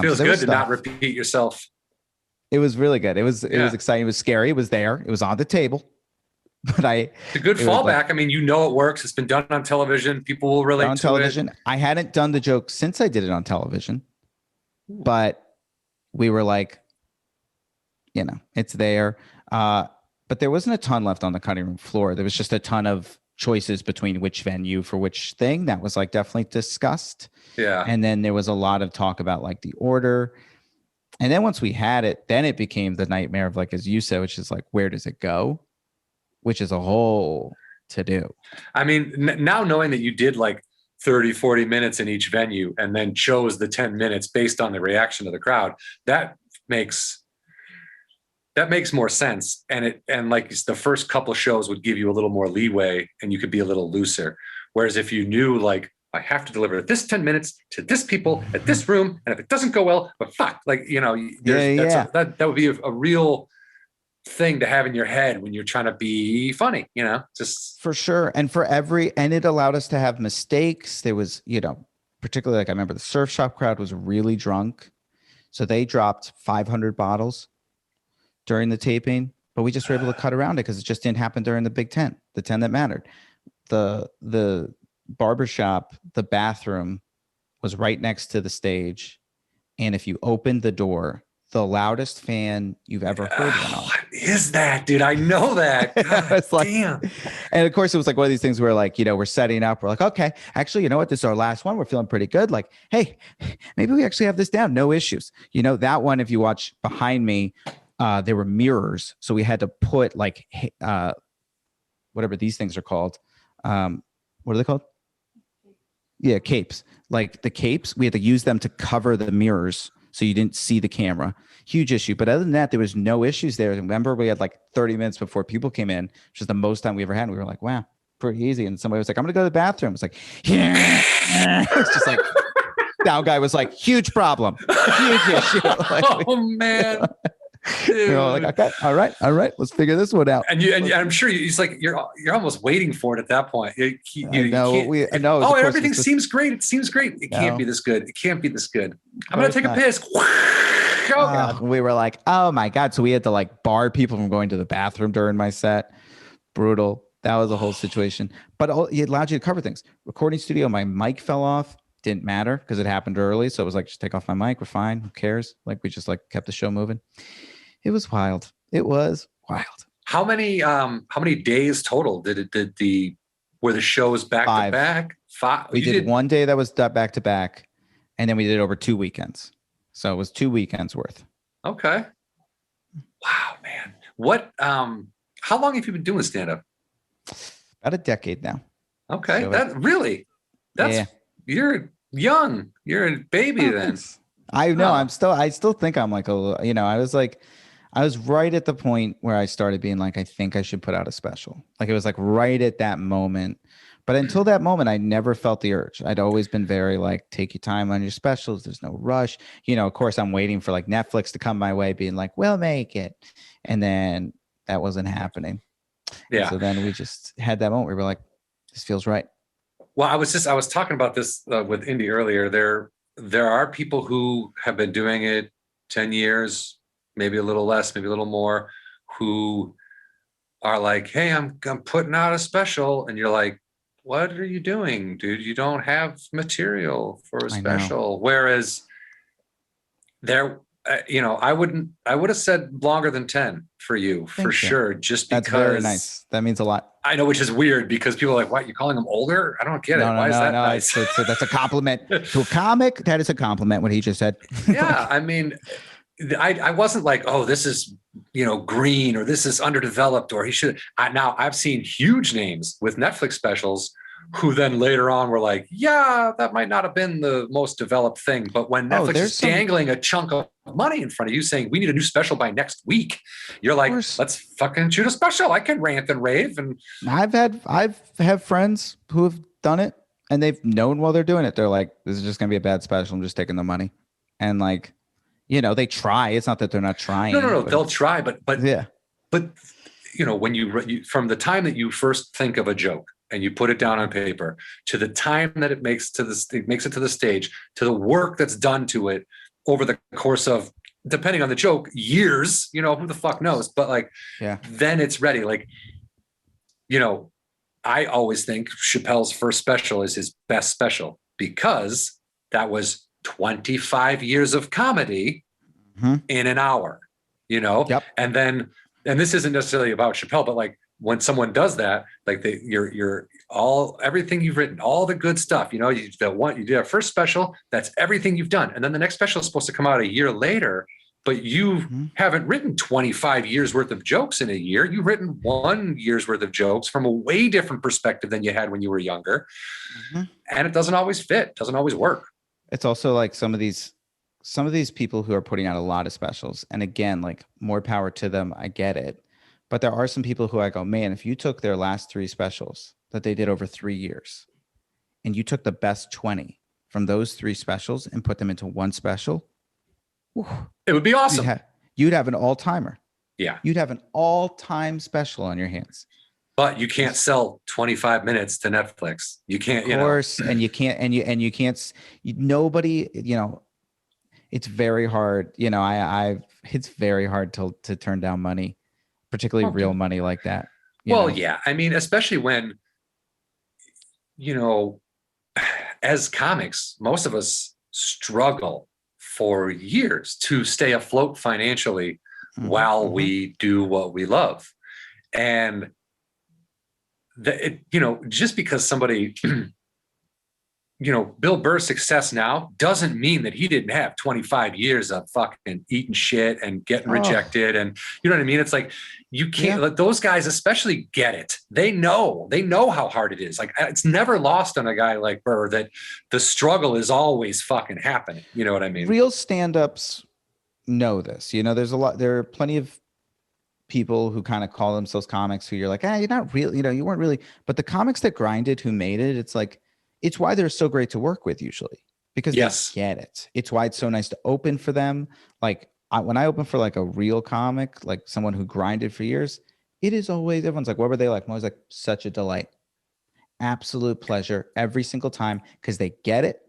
Feels good to not repeat yourself.
It was really good. It was exciting. It was scary. It was there. It was on the table. But it's
a good fallback. I mean, it works. It's been done on television. People will relate to television.
I hadn't done the joke since I did it on television, but we were like, it's there. But there wasn't a ton left on the cutting room floor. There was just a ton of choices between which venue for which thing that was like definitely discussed.
Yeah.
And then there was a lot of talk about like the order. And then once we had it, then it became the nightmare of, like, as you said, which is like, where does it go? Which is a whole to do.
I mean, now knowing that you did like 30, 40 minutes in each venue and then chose the 10 minutes based on the reaction of the crowd, that makes more sense. And like the first couple shows would give you a little more leeway and you could be a little looser. Whereas if you knew, like, I have to deliver this 10 minutes to this people at this room, and if it doesn't go well, but fuck, like, you know, that would be a real thing to have in your head when you're trying to be funny, you know, just
for sure. And and it allowed us to have mistakes. There was, you know, particularly, like, I remember the surf shop crowd was really drunk, so they dropped 500 bottles during the taping, but we just were able to cut around it because it just didn't happen during the big 10, the 10 that mattered. The barbershop, the bathroom was right next to the stage, and if you opened the door, the loudest fan you've ever heard went on.
What is that, dude? I know that. God,
It's like,
damn.
And of course, it was like one of these things where, like, you know, we're setting up. We're like, okay, actually, you know what? This is our last one. We're feeling pretty good. Like, hey, maybe we actually have this down. No issues. You know, that one, if you watch behind me, there were mirrors. So we had to put, like, whatever these things are called. What are they called? Yeah, capes. Like the capes, we had to use them to cover the mirrors so you didn't see the camera. Huge issue. But other than that, there was no issues there. Remember, we had like 30 minutes before people came in, which is the most time we ever had. And we were like, wow, pretty easy. And somebody was like, I'm going to go to the bathroom. It's like, yeah. It's just like, down guy was like, huge problem. Huge issue. Like,
Oh, man.
you know, like, okay, all right, let's figure this one out.
And I'm sure he's like, you're almost waiting for it at that point.
I know.
Oh, everything seems great. It seems great. It can't be this good. It can't be this good. I'm going to take a piss.
We were like, oh my God. So we had to, like, bar people from going to the bathroom during my set. Brutal. That was a whole situation. But it allowed you to cover things. Recording studio, my mic fell off. Didn't matter because it happened early. So it was like, just take off my mic. We're fine. Who cares? Like, we just, like, kept the show moving. It was wild. It was wild.
How many days total were the shows back to back? 5.
We did one day that was back to back, and then we did it over 2 weekends. So it was 2 weekends worth.
Okay. Wow, man. What? How long have you been doing stand-up?
About a decade now.
Okay,
So
you're young. You're a baby then.
I know. I still think I'm like I was right at the point where I started being like, I think I should put out a special. Like, it was like right at that moment. But until that moment, I never felt the urge. I'd always been very like, take your time on your specials. There's no rush. You know, of course, I'm waiting for like Netflix to come my way, being like, we'll make it. And then that wasn't happening.
Yeah.
And so then we just had that moment where we were like, this feels right.
Well, I was talking about this with Indy earlier. There are people who have been doing it 10 years, maybe a little less, maybe a little more, who are like, hey, I'm putting out a special. And you're like, what are you doing, dude? You don't have material for a special. Whereas I would have said longer than 10 for you. For sure. Just because.
That's very nice. That means a lot.
I know, which is weird because people are like, what, you calling them older? I don't get it. Why is that nice?
That's a compliment to a comic. That is a compliment, what he just said.
Yeah. I mean, I wasn't like, oh, this is, green, or this is underdeveloped, or he should. Now I've seen huge names with Netflix specials who then later on were like, yeah, that might not have been the most developed thing. But when Netflix is dangling a chunk of money in front of you saying, we need a new special by next week, you're like, let's fucking shoot a special. I can rant and rave. And
I've had friends who have done it, and they've known while they're doing it. They're like, this is just going to be a bad special. I'm just taking the money. And like, they try. It's not that they're not trying.
No, they'll try. But
yeah.
But when you from the time that you first think of a joke and you put it down on paper to the time that it makes it to the stage, to the work that's done to it over the course of, depending on the joke, years, who the fuck knows, but like, yeah, then it's ready. Like, I always think Chappelle's first special is his best special because that was 25 years of comedy in an hour, Yep. And this isn't necessarily about Chappelle, but like, when someone does that, like you're everything you've written, all the good stuff, you did a first special, that's everything you've done. And then the next special is supposed to come out a year later. but you haven't written 25 years worth of jokes in a year. You've written 1 year's worth of jokes from a way different perspective than you had when you were younger. And it doesn't always fit, doesn't always work.
It's also like some of these people who are putting out a lot of specials, and again, like, more power to them. I get it. But there are some people who I go, man, if you took their last 3 specials that they did over 3 years and you took the best 20 from those 3 specials and put them into one special, whew,
it would be awesome.
You'd have an all-timer.
Yeah.
You'd have an all-time special on your hands.
But you can't sell 25 minutes to Netflix. You can't,
of course, and you can't, nobody, it's very hard. It's very hard to turn down money, particularly real money like that.
Yeah. I mean, especially when, as comics, most of us struggle for years to stay afloat financially while we do what we love. And just because somebody, Bill Burr's success now doesn't mean that he didn't have 25 years of fucking eating shit and getting rejected. And you know what I mean? It's like, you can't let those guys especially get it. They know how hard it is. Like, it's never lost on a guy like Burr that the struggle is always fucking happening. You know what I mean?
Real stand-ups know this. There are plenty of people who kind of call themselves comics who you're like, you're not really, you weren't really, but the comics that grinded, who made it, it's like, it's why they're so great to work with usually, because they get it. It's why it's so nice to open for them. Like, when I open for like a real comic, like someone who grinded for years, it is always, everyone's like, what were they like? I'm always like, such a delight. Absolute pleasure every single time, because they get it.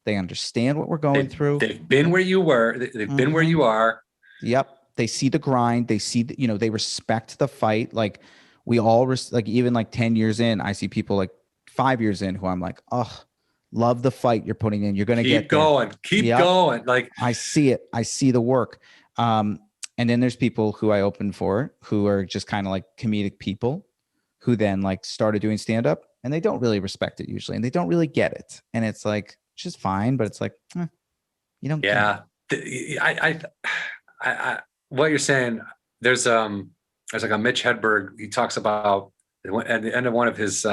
They understand what we're going through.
They've been where you were. They've been where you are.
Yep. They see the grind. They see, they respect the fight. Like, we all, like, even like 10 years in, I see people like 5 years in who I'm like, oh, love the fight you're putting in. You're going to get
going. Keep going. Like,
I see it. I see the work. And then there's people who I open for who are just kind of like comedic people who then like started doing stand-up, and they don't really respect it usually, and they don't really get it. And it's like, it's just fine, but it's like, you don't get it.
I what you're saying, there's like a Mitch Hedberg, he talks about at the end of one of his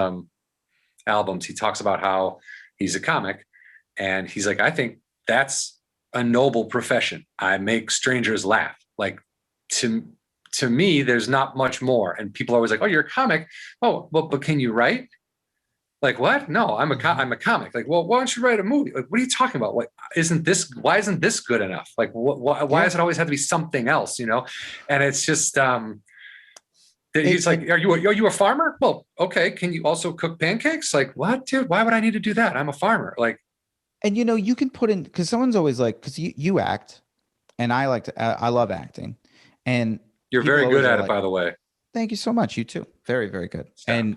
albums, he talks about how he's a comic, and he's like, I think that's a noble profession. I make strangers laugh. Like, to me, there's not much more. And people are always like, oh, you're a comic. Oh, well, but can you write? Like, what? No, I'm a comic. Like, well, why don't you write a movie? Like, what are you talking about? Like, why isn't this good enough? Like, why does it always have to be something else, And it's just, he's like, are you a farmer? Well, okay. Can you also cook pancakes? Like, what, dude? Why would I need to do that? I'm a farmer. Like,
and you can put in, because someone's always like, because you act, and I love acting, and
you're very good at it, by the way.
Thank you so much. You too. Very, very good. Stop. And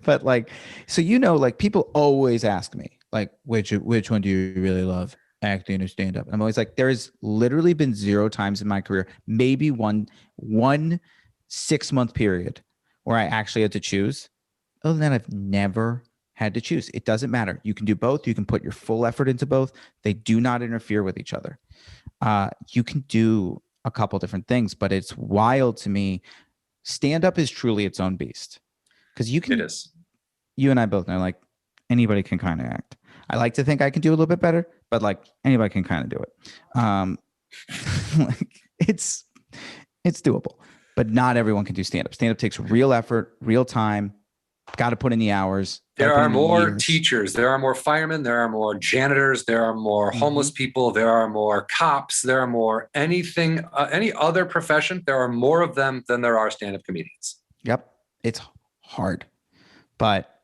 but like, so like, people always ask me like, which one do you really love, acting or stand up? I'm always like, there has literally been 0 times in my career, maybe one 6-month period where I actually had to choose. Other than that, I've never had to choose. It doesn't matter. You can do both. You can put your full effort into both. They do not interfere with each other. You can do a couple different things, but it's wild to me. Stand up is truly its own beast, because it is. You and I both know, like, anybody can kind of act. I like to think I can do a little bit better, but like, anybody can kind of do it. Like, it's doable, but not everyone can do stand up. Stand up takes real effort, real time. Got to put in the hours.
There are more teachers. There are more firemen. There are more janitors. There are more homeless people. There are more cops. There are more any other profession. There are more of them than there are stand-up comedians.
Yep. It's hard, but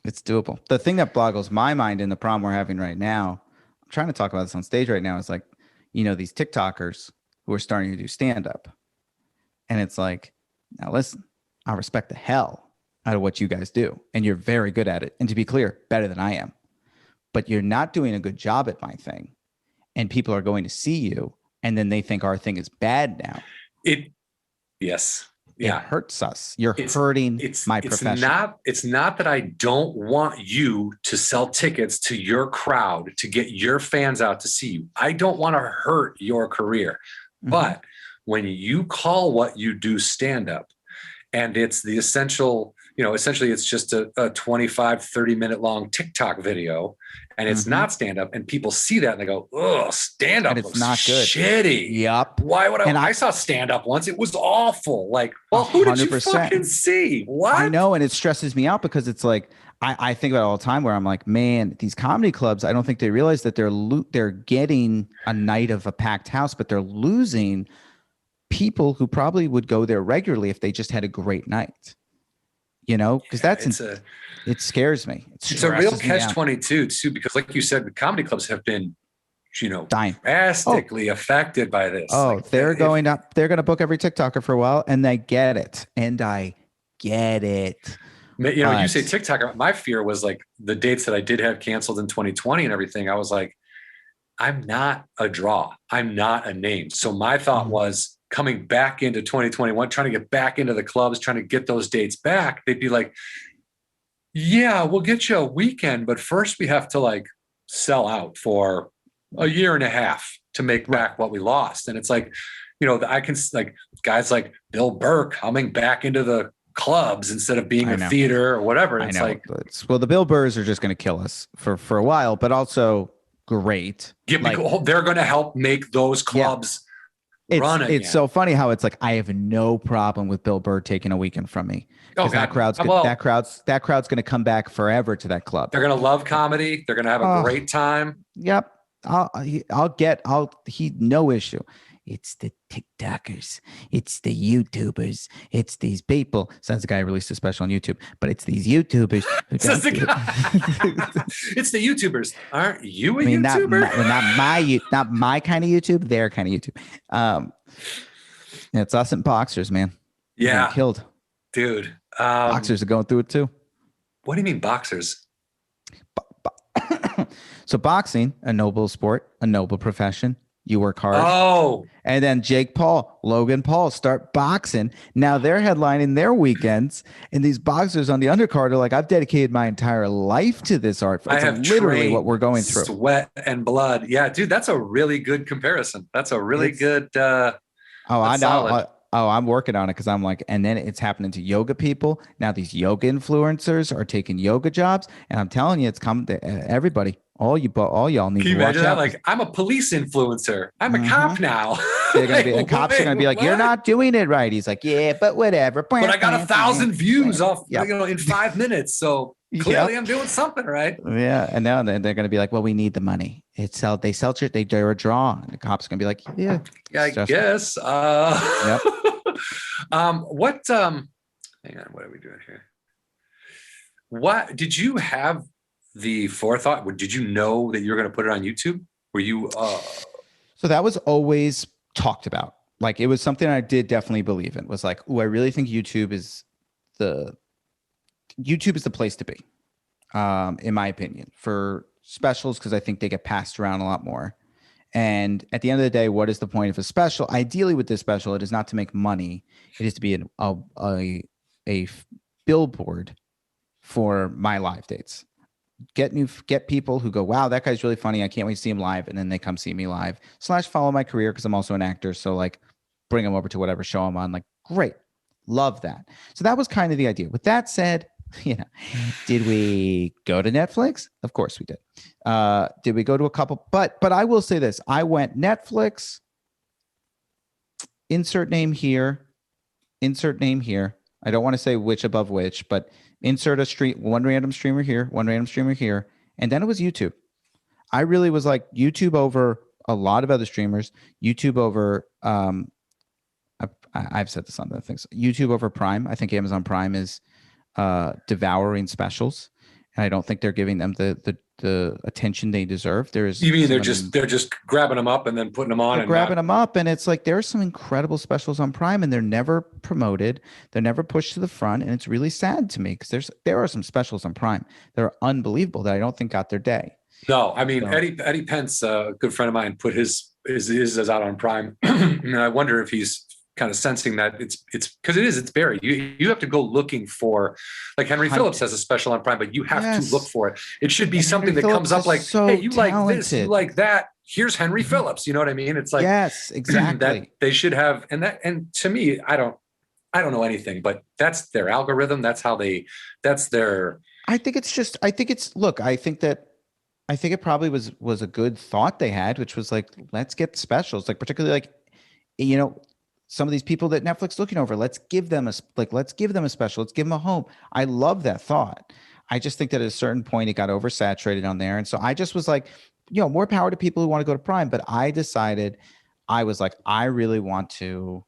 it's doable. The thing that boggles my mind in the problem we're having right now, I'm trying to talk about this on stage right now, is like, these TikTokers who are starting to do stand-up. And it's like, now listen, I respect the hell out of what you guys do, and you're very good at it. And to be clear, better than I am. But you're not doing a good job at my thing, and people are going to see you, and then they think our thing is bad now.
Yes. Yeah.
It hurts us. You're hurting my profession.
It's not that I don't want you to sell tickets to your crowd to get your fans out to see you. I don't want to hurt your career. But when you call what you do stand up, and it's the essentially it's just a 25, 30-minute long TikTok video, and it's not stand up, and people see that and they go, oh, stand up looks not good. Shitty.
Yep.
Why would I saw stand up once. It was awful. Like, well, who did you fucking see? What?
I know. And it stresses me out because it's like, I think about it all the time where I'm like, man, these comedy clubs, I don't think they realize that they're getting a night of a packed house, but they're losing people who probably would go there regularly if they just had a great night. Because it scares me.
It's a real catch-22 too, because like you said, the comedy clubs have been,
dying,
drastically affected by this.
Oh, like, they're going to book every TikToker for a while, and they get it. And I get it.
You say TikTok. My fear was like the dates that I did have canceled in 2020 and everything. I was like, I'm not a draw. I'm not a name. So my thought was, coming back into 2021, trying to get back into the clubs, trying to get those dates back, they'd be like, yeah, we'll get you a weekend, but first we have to like sell out for a year and a half to make back what we lost. And it's like, I can like guys like Bill Burr coming back into the clubs instead of being a theater or whatever. It's like,
well, the Bill Burrs are just going to kill us for a while, but also great.
Yeah, they're going to help make those clubs.
It's so funny how it's like I have no problem with Bill Burr taking a weekend from me. That crowd's going to come back forever to that club.
They're going to love comedy. They're going to have a great time.
Yep. No issue. It's the TikTokers. It's the YouTubers. It's these people. Sounds like I released a special on YouTube, but it's these YouTubers.
It's the YouTubers. Aren't you a YouTuber?
Not my kind of YouTube. Their kind of YouTube. It's us and boxers, man.
Yeah,
killed,
dude.
Boxers are going through it too.
What do you mean, boxers?
So boxing, a noble sport, a noble profession. You work hard.
Oh.
And then Jake Paul, Logan Paul start boxing. Now they're headlining their weekends. And these boxers on the undercard are like, I've dedicated my entire life to this art. It's literally what we're going through.
Sweat and blood. Yeah, dude, that's a really good comparison. That's a really good.
I know. I'm working on it because I'm like, and then it's happening to yoga people. Now these yoga influencers are taking yoga jobs. And I'm telling you, it's coming to everybody. All y'all need to watch out.
Like, I'm a police influencer. I'm a cop now.
The cops are gonna be like, "You're not doing it right." He's like, "Yeah, but whatever."
But I got 1,000 views off, in 5 minutes. So clearly, I'm doing something right.
Yeah, and now they're gonna be like, "Well, we need the money." They sell shit. They're a draw. And the cops are gonna be like, "Yeah,
I guess."
Yep.
What? Hang on. What are we doing here? What did you have? The forethought? Did you know that you were going to put it on YouTube? Were you?
So that was always talked about. Like it was something I did definitely believe in. Was like, oh, I really think YouTube is the place to be, in my opinion, for specials because I think they get passed around a lot more. And at the end of the day, what is the point of a special? Ideally, with this special, it is not to make money. It is to be a billboard for my live dates. Get people who go, wow, that guy's really funny. I can't wait to see him live. And then they come see me live / follow my career because I'm also an actor. So like bring them over to whatever show I'm on. Like, great. Love that. So that was kind of the idea. With that said, did we go to Netflix? Of course we did. Did we go to a couple? But I will say this. I went Netflix, insert name here. I don't want to say which above which, but insert a stream, one random streamer here, and then it was YouTube. I really was like YouTube over a lot of other streamers, YouTube over I've said this on the things, YouTube over Prime. I think Amazon Prime is devouring specials, and I don't think they're giving them the attention they deserve.
You mean they're just grabbing them up and then putting them on and
grabbing them up, and it's like there are some incredible specials on Prime, and they're never promoted, they're never pushed to the front, and it's really sad to me because there are some specials on Prime that are unbelievable that I don't think got their day.
No, I mean Eddie Pence, a good friend of mine, put his out on Prime, and I wonder if he's kind of sensing that it's because it's buried. You have to go looking for, like Henry Phillips has a special on Prime, but you have to look for it. It should be something that comes up like, hey, you like this, you like that. Here's Henry Phillips. You know what I mean? It's like,
yes, exactly.
That they should have, and to me, I don't know anything, but that's their algorithm. That's their.
I think it probably was a good thought they had, which was like, let's get specials, like particularly like, some of these people that Netflix looking over, let's give them a special, let's give them a home. I love that thought. I just think that at a certain point it got oversaturated on there. And so I just was like, more power to people who want to go to Prime. But I decided, I was like, I really want to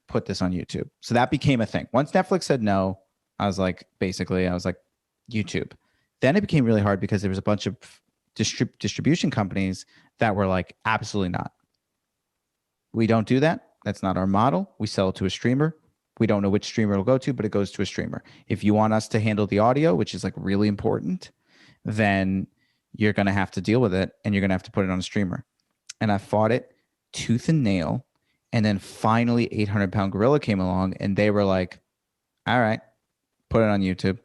put this on YouTube. So that became a thing. Once Netflix said no, I was like, YouTube. Then it became really hard because there was a bunch of distribution companies that were like, absolutely not. We don't do that. That's not our model. We sell it to a streamer. We don't know which streamer it'll go to, but it goes to a streamer. If you want us to handle the audio, which is like really important, then you're going to have to deal with it and you're going to have to put it on a streamer. And I fought it tooth and nail. And then finally 800-pound gorilla came along and they were like, all right, put it on YouTube.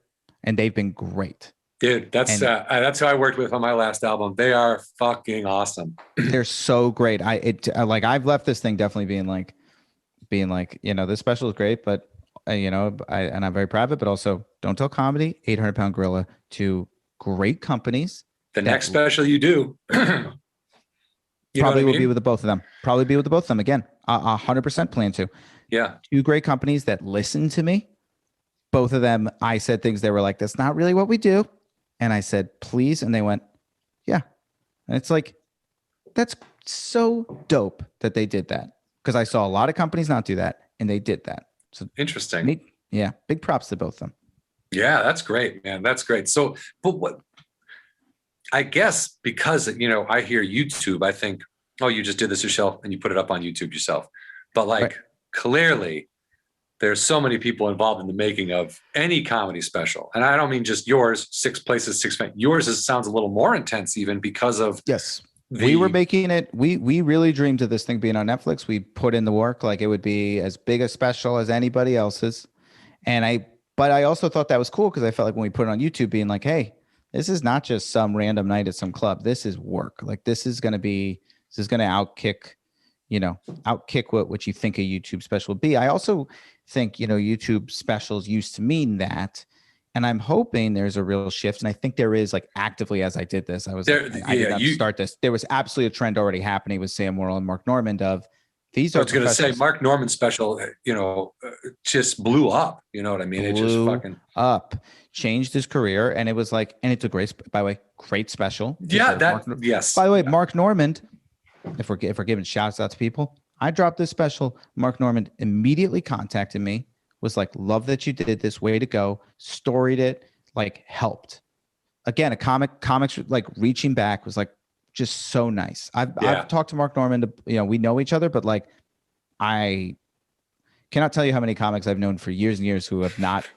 And they've been great. Dude,
that's who I worked with on my last album. They are fucking awesome.
They're so great. I've left this thing definitely being like, this special is great, but and I'm very proud of it, but also Don't Tell Comedy, 800-pound gorilla, two great companies.
The next special you do,
probably will be with the both of them. Probably be with the both of them again. 100% plan to.
Yeah.
Two great companies that listen to me. Both of them, I said things they were like, that's not really what we do. And I said, please. And they went, yeah. And it's like, that's so dope that they did that. Because I saw a lot of companies not do that. And they did that. So
interesting.
Big props to both of them.
Yeah, that's great, man. That's great. So, but what, I guess because, I hear YouTube, I think, oh, you just did this yourself and you put it up on YouTube yourself. But like, clearly, there's so many people involved in the making of any comedy special. And I don't mean just yours, 6 places, 6 fans. Yours sounds a little more intense even because of.
Yes. We were making it. We really dreamed of this thing being on Netflix. We put in the work, like it would be as big a special as anybody else's. But I also thought that was cool because I felt like when we put it on YouTube being like, hey, this is not just some random night at some club. This is work. Like this is going to outkick what you think a YouTube special would be. I also think, YouTube specials used to mean that. And I'm hoping there's a real shift. And I think there is, like, actively as I did this. I was I did not start this. There was absolutely a trend already happening with Sam Worrell and Mark Normand of these are.
I was going to say Mark Normand's special, just blew up. You know what I mean? It just fucking
up, changed his career. And it was like, and it's a great, by the way, great special.
Yeah. Yes.
By the way, Mark Normand, if we're giving shouts out to people, I dropped this special. Mark Normand immediately contacted me, was like, love that you did this, way to go, storied it, like helped. Again, comics like reaching back was like just so nice. I've talked to Mark Normand, we know each other, but like I cannot tell you how many comics I've known for years and years who have not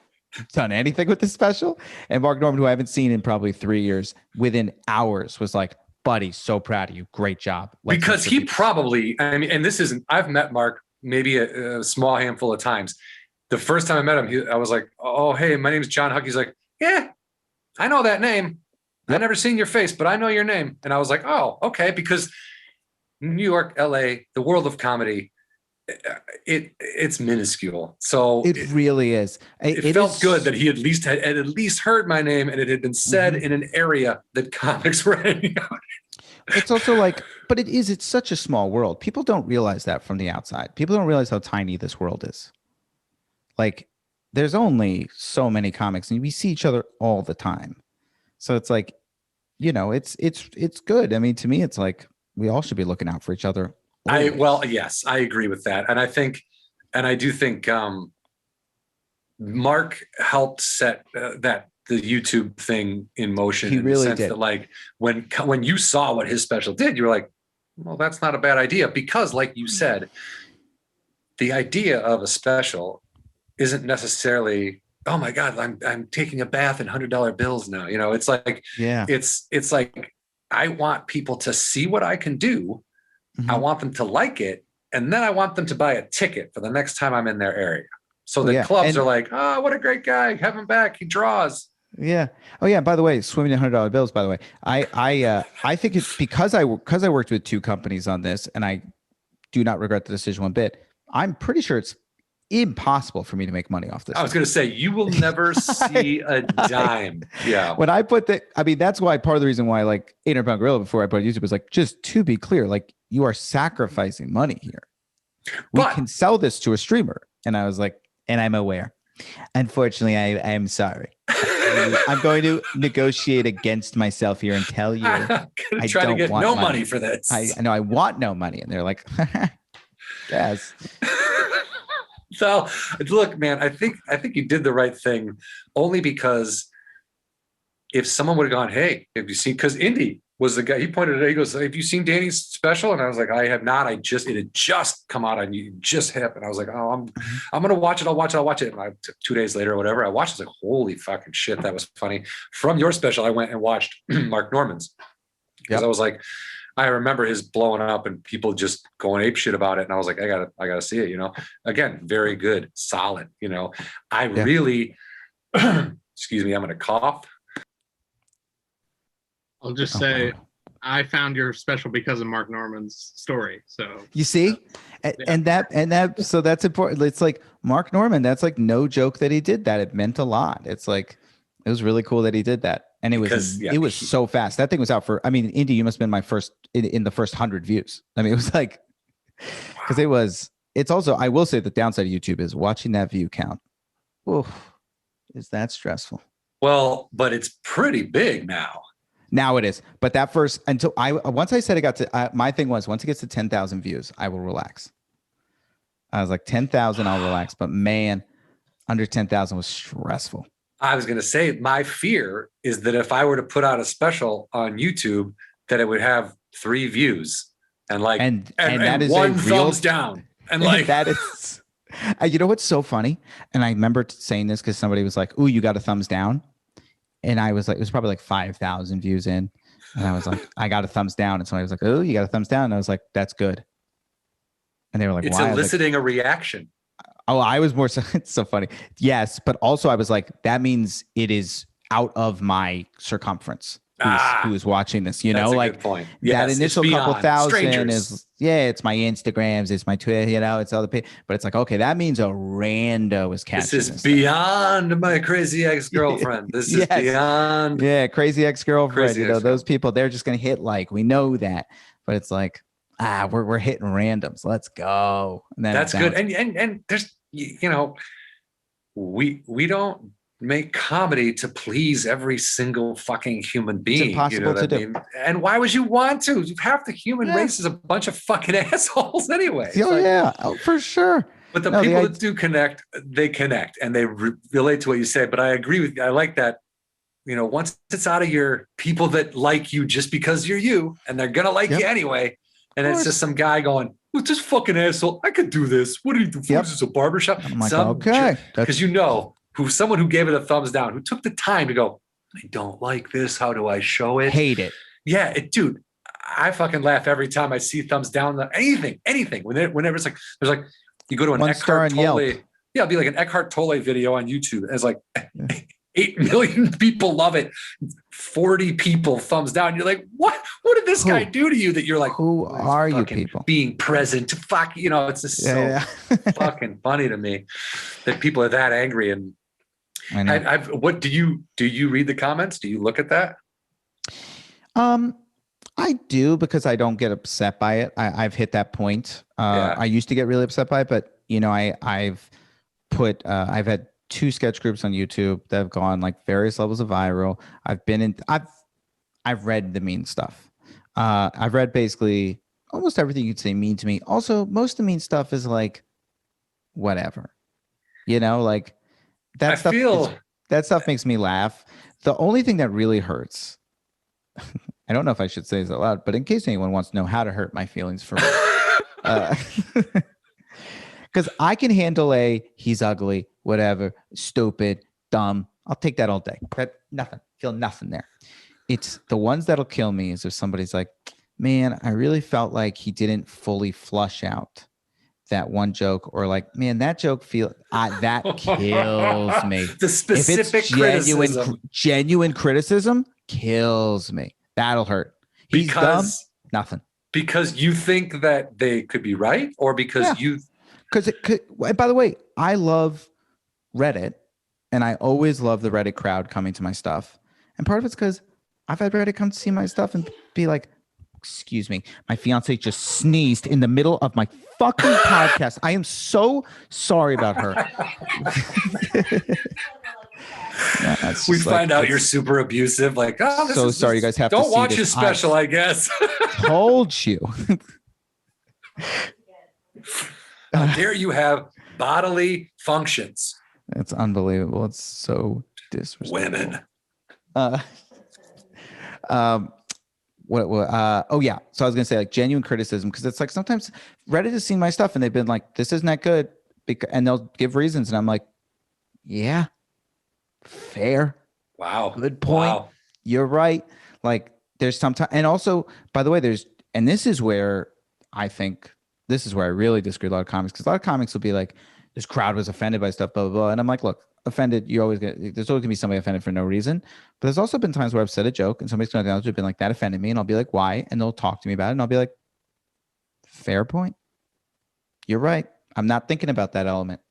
done anything with this special. And Mark Normand, who I haven't seen in probably 3 years, within hours was like, buddy, so proud of you. Great job.
Because he probably, and this isn't, I've met Mark maybe a small handful of times. The first time I met him, I was like, oh, hey, my name is Jon Huck. He's like, yeah, I know that name. I've never seen your face, but I know your name. And I was like, oh, okay. Because New York, LA, the world of comedy, it's minuscule. So
it really is.
It felt good that he at least had heard my name and it had been said in an area that comics were hanging out.
It's also like, but it's such a small world. People don't realize that from the outside. People don't realize how tiny this world is. Like there's only so many comics and we see each other all the time. So it's like, it's good. I mean, to me, it's like we all should be looking out for each other.
Yes, I agree with that. And I do think Mark helped set the YouTube thing in motion.
He really
did. That like when you saw what his special did, you were like, well, that's not a bad idea. Because like you said, the idea of a special isn't necessarily, oh my God, I'm taking a bath in $100 bills now. It's like, it's like, I want people to see what I can do. Mm-hmm. I want them to like it. and then I want them to buy a ticket for the next time I'm in their area. So the
Yeah.
clubs
And-
are like, oh, what a great guy. Have him back. He draws.
Yeah. Oh yeah. By the way, swimming in $100 bills. By the way, I think it's because I worked with two companies on this, and I do not regret the decision one bit. I'm pretty sure it's impossible for me to make money off this.
I was going to say, you will never see a dime. Yeah.
When I put that's why part of the reason why like 800 Pound Gorilla before I put it on YouTube was like, just to be clear, like you are sacrificing money here. We can sell this to a streamer. And I was like, and I'm aware. Unfortunately, I am sorry. I'm going to negotiate against myself here and tell you
I'm going to try to get no money for this.
I know I want no money. And they're like, yes.
So look, man, I think you did the right thing only because if someone would have gone, hey, have you seen, because Indy was the guy, he pointed it out, he goes, have you seen Danny's special? And I was like, I have not. It had just come out on you, just happened. I was like, oh, I'm gonna watch it. I'll watch it. And 2 days later or whatever, I watched it. I was like, holy fucking shit, that was funny. From your special, I went and watched Mark Norman's because I was like, I remember his blowing up and people just going ape shit about it. And I was like, I gotta see it, you know. Again, very good, solid, you know. I really excuse me, I'm gonna cough.
I'll just say I found your special because of Mark Norman's story. So
you see, and that so that's important. It's like Mark Norman. That's like no joke that he did that. It meant a lot. It's like it was really cool that he did that, and it was so fast. That thing was out for. I mean, Indy, you must have been my first in the first 100 views. I mean, it was like because it was. It's also I will say the downside of YouTube is watching that view count. Oof, is that stressful?
Well, but it's pretty big now.
Now it is, but that first once I said it got to my thing was once it gets to 10,000 views, I will relax. I was like 10,000, I'll relax, but man, under 10,000 was stressful.
I was going to say my fear is that if I were to put out a special on YouTube, that it would have 3 views and like and that is one thumbs down and like
that is. You know what's so funny? And I remember saying this because somebody was like, "Ooh, you got a thumbs down." And I was like, it was probably like 5,000 views in. And I was like, I got a thumbs down. And somebody was like, oh, you got a thumbs down. And I was like, that's good. And they were like,
it's
why?
eliciting a reaction.
Oh, I was more so, it's so funny. Yes. But also I was like, that means it is out of my circumference. Who is watching this, you know, like
point.
That initial couple thousand
strangers.
it's my Instagrams, it's my Twitter, you know, it's all the but it's like, okay, that means a rando is catching
this is beyond my crazy ex-girlfriend. This is beyond.
Yeah, crazy ex-girlfriend. You know, those people, they're just gonna hit like, we know that, but it's like, we're hitting randoms. Let's go. And then
that's good. And there's, you know, we don't make comedy to please every single fucking human being.
It's impossible to do.
And why would you want to? Half the human race is a bunch of fucking assholes anyway.
Oh, for sure.
But the people that do connect, they connect and they relate to what you say. But I agree with you. I like that. You know, once it's out of your people that like you just because you're you, and they're gonna like you anyway, and it's just some guy going, "Who's this fucking asshole? I could do this. What do you do? Is this a barbershop?"
I'm like, okay,
because you know. Someone who gave it a thumbs down, who took the time to go, I don't like this. How do I show it?
Hate it.
Yeah, dude, I fucking laugh every time I see thumbs down. Anything. Whenever it's like, there's like, you go to an Eckhart Tolle. Yeah, it'll be like an Eckhart Tolle video on YouTube. And it's like 8 million people love it. 40 people thumbs down. You're like, what? What did this guy do to you that you're like,
who are you people?
Being present. Fuck, you know, it's just so fucking funny to me that people are that angry. And what do you read the comments? Do you look at that?
I do because I don't get upset by it. I've hit that point. I used to get really upset by it, but you know, I've had 2 sketch groups on YouTube that have gone like various levels of viral. I've read the mean stuff. I've read basically almost everything you'd say mean to me. Also, most of the mean stuff is like, whatever, you know, like that stuff makes me laugh. The only thing that really hurts, I don't know if I should say this out loud, but in case anyone wants to know how to hurt my feelings for me, because I can handle he's ugly, whatever, stupid, dumb. I'll take that all day. But feel nothing there. It's the ones that'll kill me is if somebody's like, man, I really felt like he didn't fully flush out that one joke, or like, man, that joke that kills me.
The specific criticism.
Genuine criticism kills me. That'll hurt. He's dumb. Nothing.
Because you think that they could be right, or because
because it could. By the way, I love Reddit, and I always love the Reddit crowd coming to my stuff. And part of it's because I've had Reddit come to see my stuff and be like, excuse me, my fiance just sneezed in the middle of my fucking podcast. I am so sorry about her.
We find out you're super abusive. Like, oh,
so sorry, you guys have to see this.
Don't watch his special, I guess.
Told you.
How dare you have bodily functions?
It's unbelievable. It's so disrespectful.
Women.
Oh yeah. So I was gonna say, like, genuine criticism, because it's like sometimes Reddit has seen my stuff and they've been like, this isn't that good, and they'll give reasons, and I'm like, yeah, fair.
Wow.
Good point. Wow. You're right. Like, there's sometimes, and also, by the way, and this is where I really disagree with a lot of comics, because a lot of comics will be like, this crowd was offended by stuff, blah, blah, blah. And I'm like, look, offended, there's always gonna be somebody offended for no reason. But there's also been times where I've said a joke and somebody's gonna have been like, that offended me. And I'll be like, why? And they'll talk to me about it. And I'll be like, fair point. You're right. I'm not thinking about that element.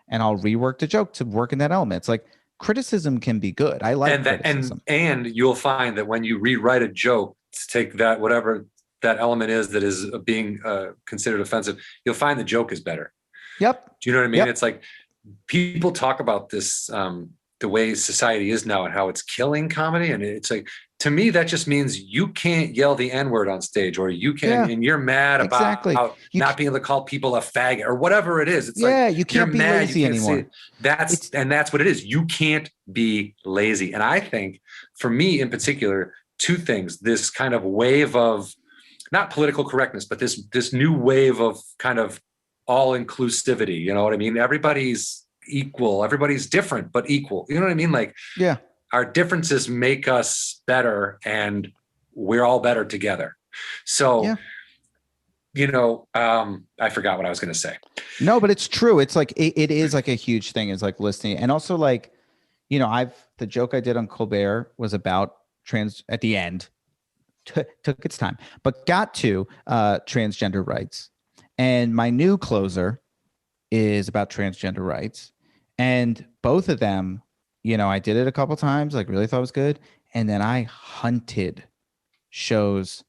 And I'll rework the joke to work in that element. It's like, criticism can be good. I like criticism.
And you'll find that when you rewrite a joke to take that, whatever that element is that is being considered offensive, you'll find the joke is better.
Yep.
Do you know what I mean?
Yep.
It's like, people talk about this, the way society is now and how it's killing comedy. And it's like, to me, that just means you can't yell the N-word on stage, or you can, and you're mad about not being able to call people a faggot or whatever it is. It's like,
you can't be lazy anymore.
That's what it is. You can't be lazy. And I think, for me in particular, two things: this kind of wave of, not political correctness, but this new wave of kind of all inclusivity. You know what I mean? Everybody's equal. Everybody's different, but equal. You know what I mean? Like,
yeah,
our differences make us better, and we're all better together. So, I forgot what I was going to say.
No, but it's true. It's like, it is like a huge thing, is like listening. And also, like, the joke I did on Colbert was about at the end, took its time, but got to transgender rights. And my new closer is about transgender rights. And both of them, I did it a couple times, like, really thought it was good. And then I hunted shows,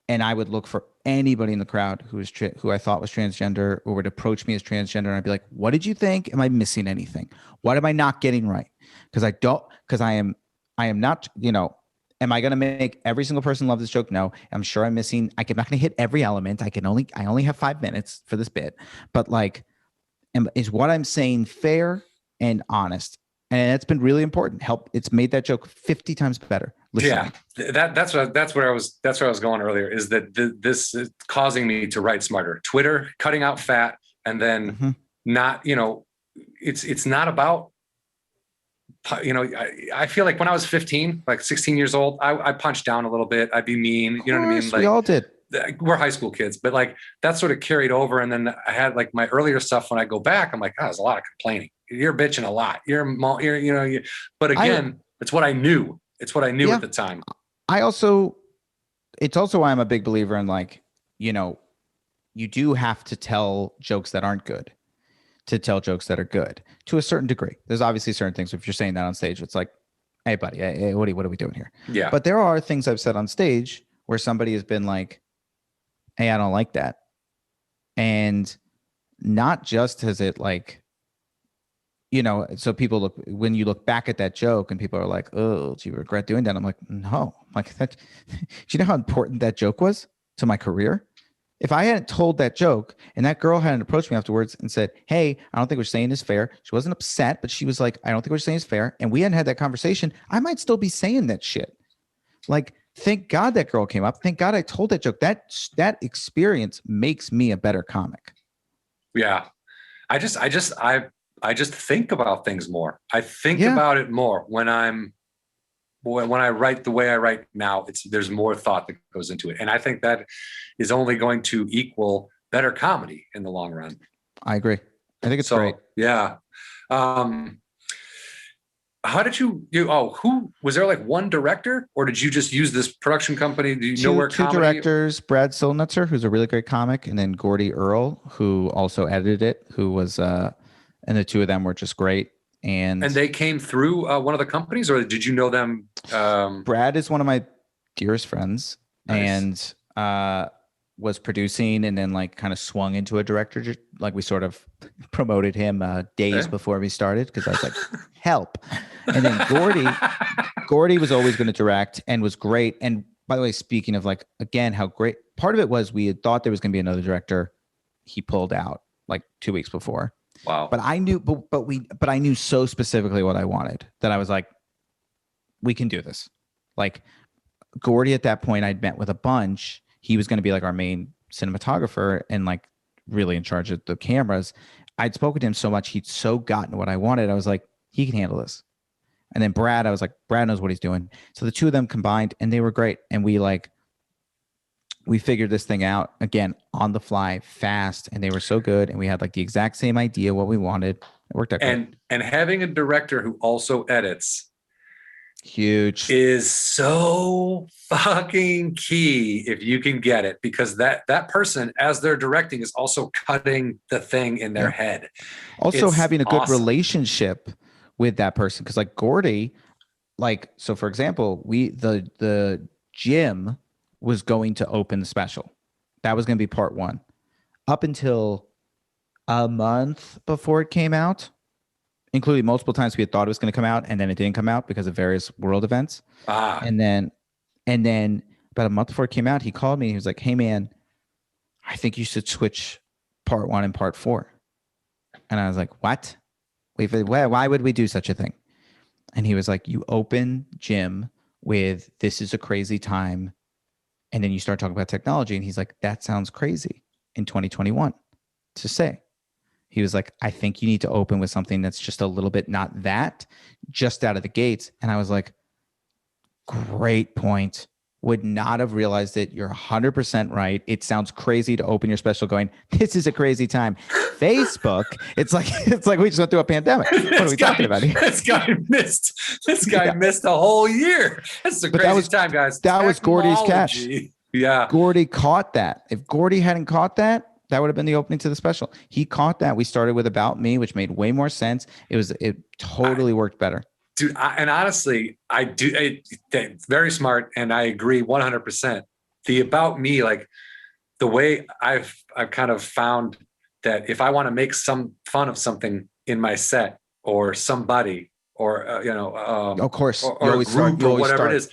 and I would look for anybody in the crowd who I thought was transgender, or would approach me as transgender. And I'd be like, what did you think? Am I missing anything? What am I not getting right? Because I am not, am I going to make every single person love this joke? No. I'm sure I'm missing. I'm not going to hit every element. I only have 5 minutes for this bit, but like, is what I'm saying fair and honest? And it's been really important. It's made that joke 50 times better. Listening.
Yeah, that's where I was going earlier, is that this is causing me to write smarter. Twitter, cutting out fat, and then not, it's not about, I feel like when I was 15, like 16 years old, I punched down a little bit. I'd be mean. You know what I mean? Like,
we all did.
We're high school kids, but like, that sort of carried over. And then I had like my earlier stuff. When I go back, I'm like, there's a lot of complaining. You're bitching a lot. But again, it's what I knew. It's what I knew at the time.
It's also why I'm a big believer in, like, you do have to tell jokes that aren't good to tell jokes that are good to a certain degree. There's obviously certain things, if you're saying that on stage, it's like, hey buddy, hey, what are we doing here?
Yeah.
But there are things I've said on stage where somebody has been like, hey, I don't like that. And not just has it, like, so people when you look back at that joke and people are like, oh, do you regret doing that? I'm like, no. Like, that, do you know how important that joke was to my career? If I hadn't told that joke and that girl hadn't approached me afterwards and said, hey, I don't think what you're saying is fair. She wasn't upset, but she was like, I don't think what you're saying is fair. And we hadn't had that conversation, I might still be saying that shit. Like, thank God that girl came up. Thank God I told that joke. That experience makes me a better comic.
Yeah. I just think about things more. I think about it more when I write the way I write now. There's more thought that goes into it. And I think that is only going to equal better comedy in the long run.
I agree. I think it's great.
Yeah. How did who was there like one director, or did you just use this production company? Do you know where
two directors, Brad Solnitzer, who's a really great comic, and then Gordy Earl, who also edited it, who was and the two of them were just great. And
they came through one of the companies, or did you know them?
Brad is one of my dearest friends.
Nice.
And was producing, and then like kind of swung into a director. Like we sort of promoted him days before we started, because I was like, help. And then Gordy was always going to direct and was great. And by the way, speaking of like, again, how great, part of it was we had thought there was going to be another director. He pulled out like 2 weeks before.
Wow.
But I knew, but I knew so specifically what I wanted that I was like, we can do this. Like Gordy at that point, I'd met with a bunch. He was going to be like our main cinematographer and like really in charge of the cameras. I'd spoken to him so much. He'd so gotten what I wanted. I was like, he can handle this. And then Brad, I was like, Brad knows what he's doing. So the two of them combined, and they were great. And we figured this thing out again on the fly, fast, and they were so good. And we had like the exact same idea what we wanted. It worked out great.
And having a director who also edits
huge
is so fucking key if you can get it, because that person, as they're directing, is also cutting the thing in their head.
Also
it's
having a good
awesome
relationship with that person, because like Gordy, like, so for example, the gym was going to open the special. That was going to be part one. Up until a month before it came out, including multiple times we had thought it was going to come out, and then it didn't come out because of various world events. And then about a month before it came out, he called me. He was like, hey man, I think you should switch part one and part four. And I was like, what? Why would we do such a thing? And he was like, you open gym with "This is a crazy time," and then you start talking about technology. And he's like, that sounds crazy in 2021 to say. He was like, I think you need to open with something that's just a little bit not that, just out of the gates. And I was like, great point. Would not have realized it. You're 100% right. It sounds crazy to open your special going, this is a crazy time. Facebook, it's like we just went through a pandemic. What are we talking about here?
This guy missed a whole year. That's a crazy time, guys.
That was Gordy's catch.
Yeah.
Gordy caught that. If Gordy hadn't caught that, that would have been the opening to the special. He caught that. We started with About Me, which made way more sense. It totally worked better.
Dude, and honestly, very smart, and I agree 100%. The About Me, like the way I've kind of found that if I want to make some fun of something in my set or somebody or
of course,
or a group or whatever it is,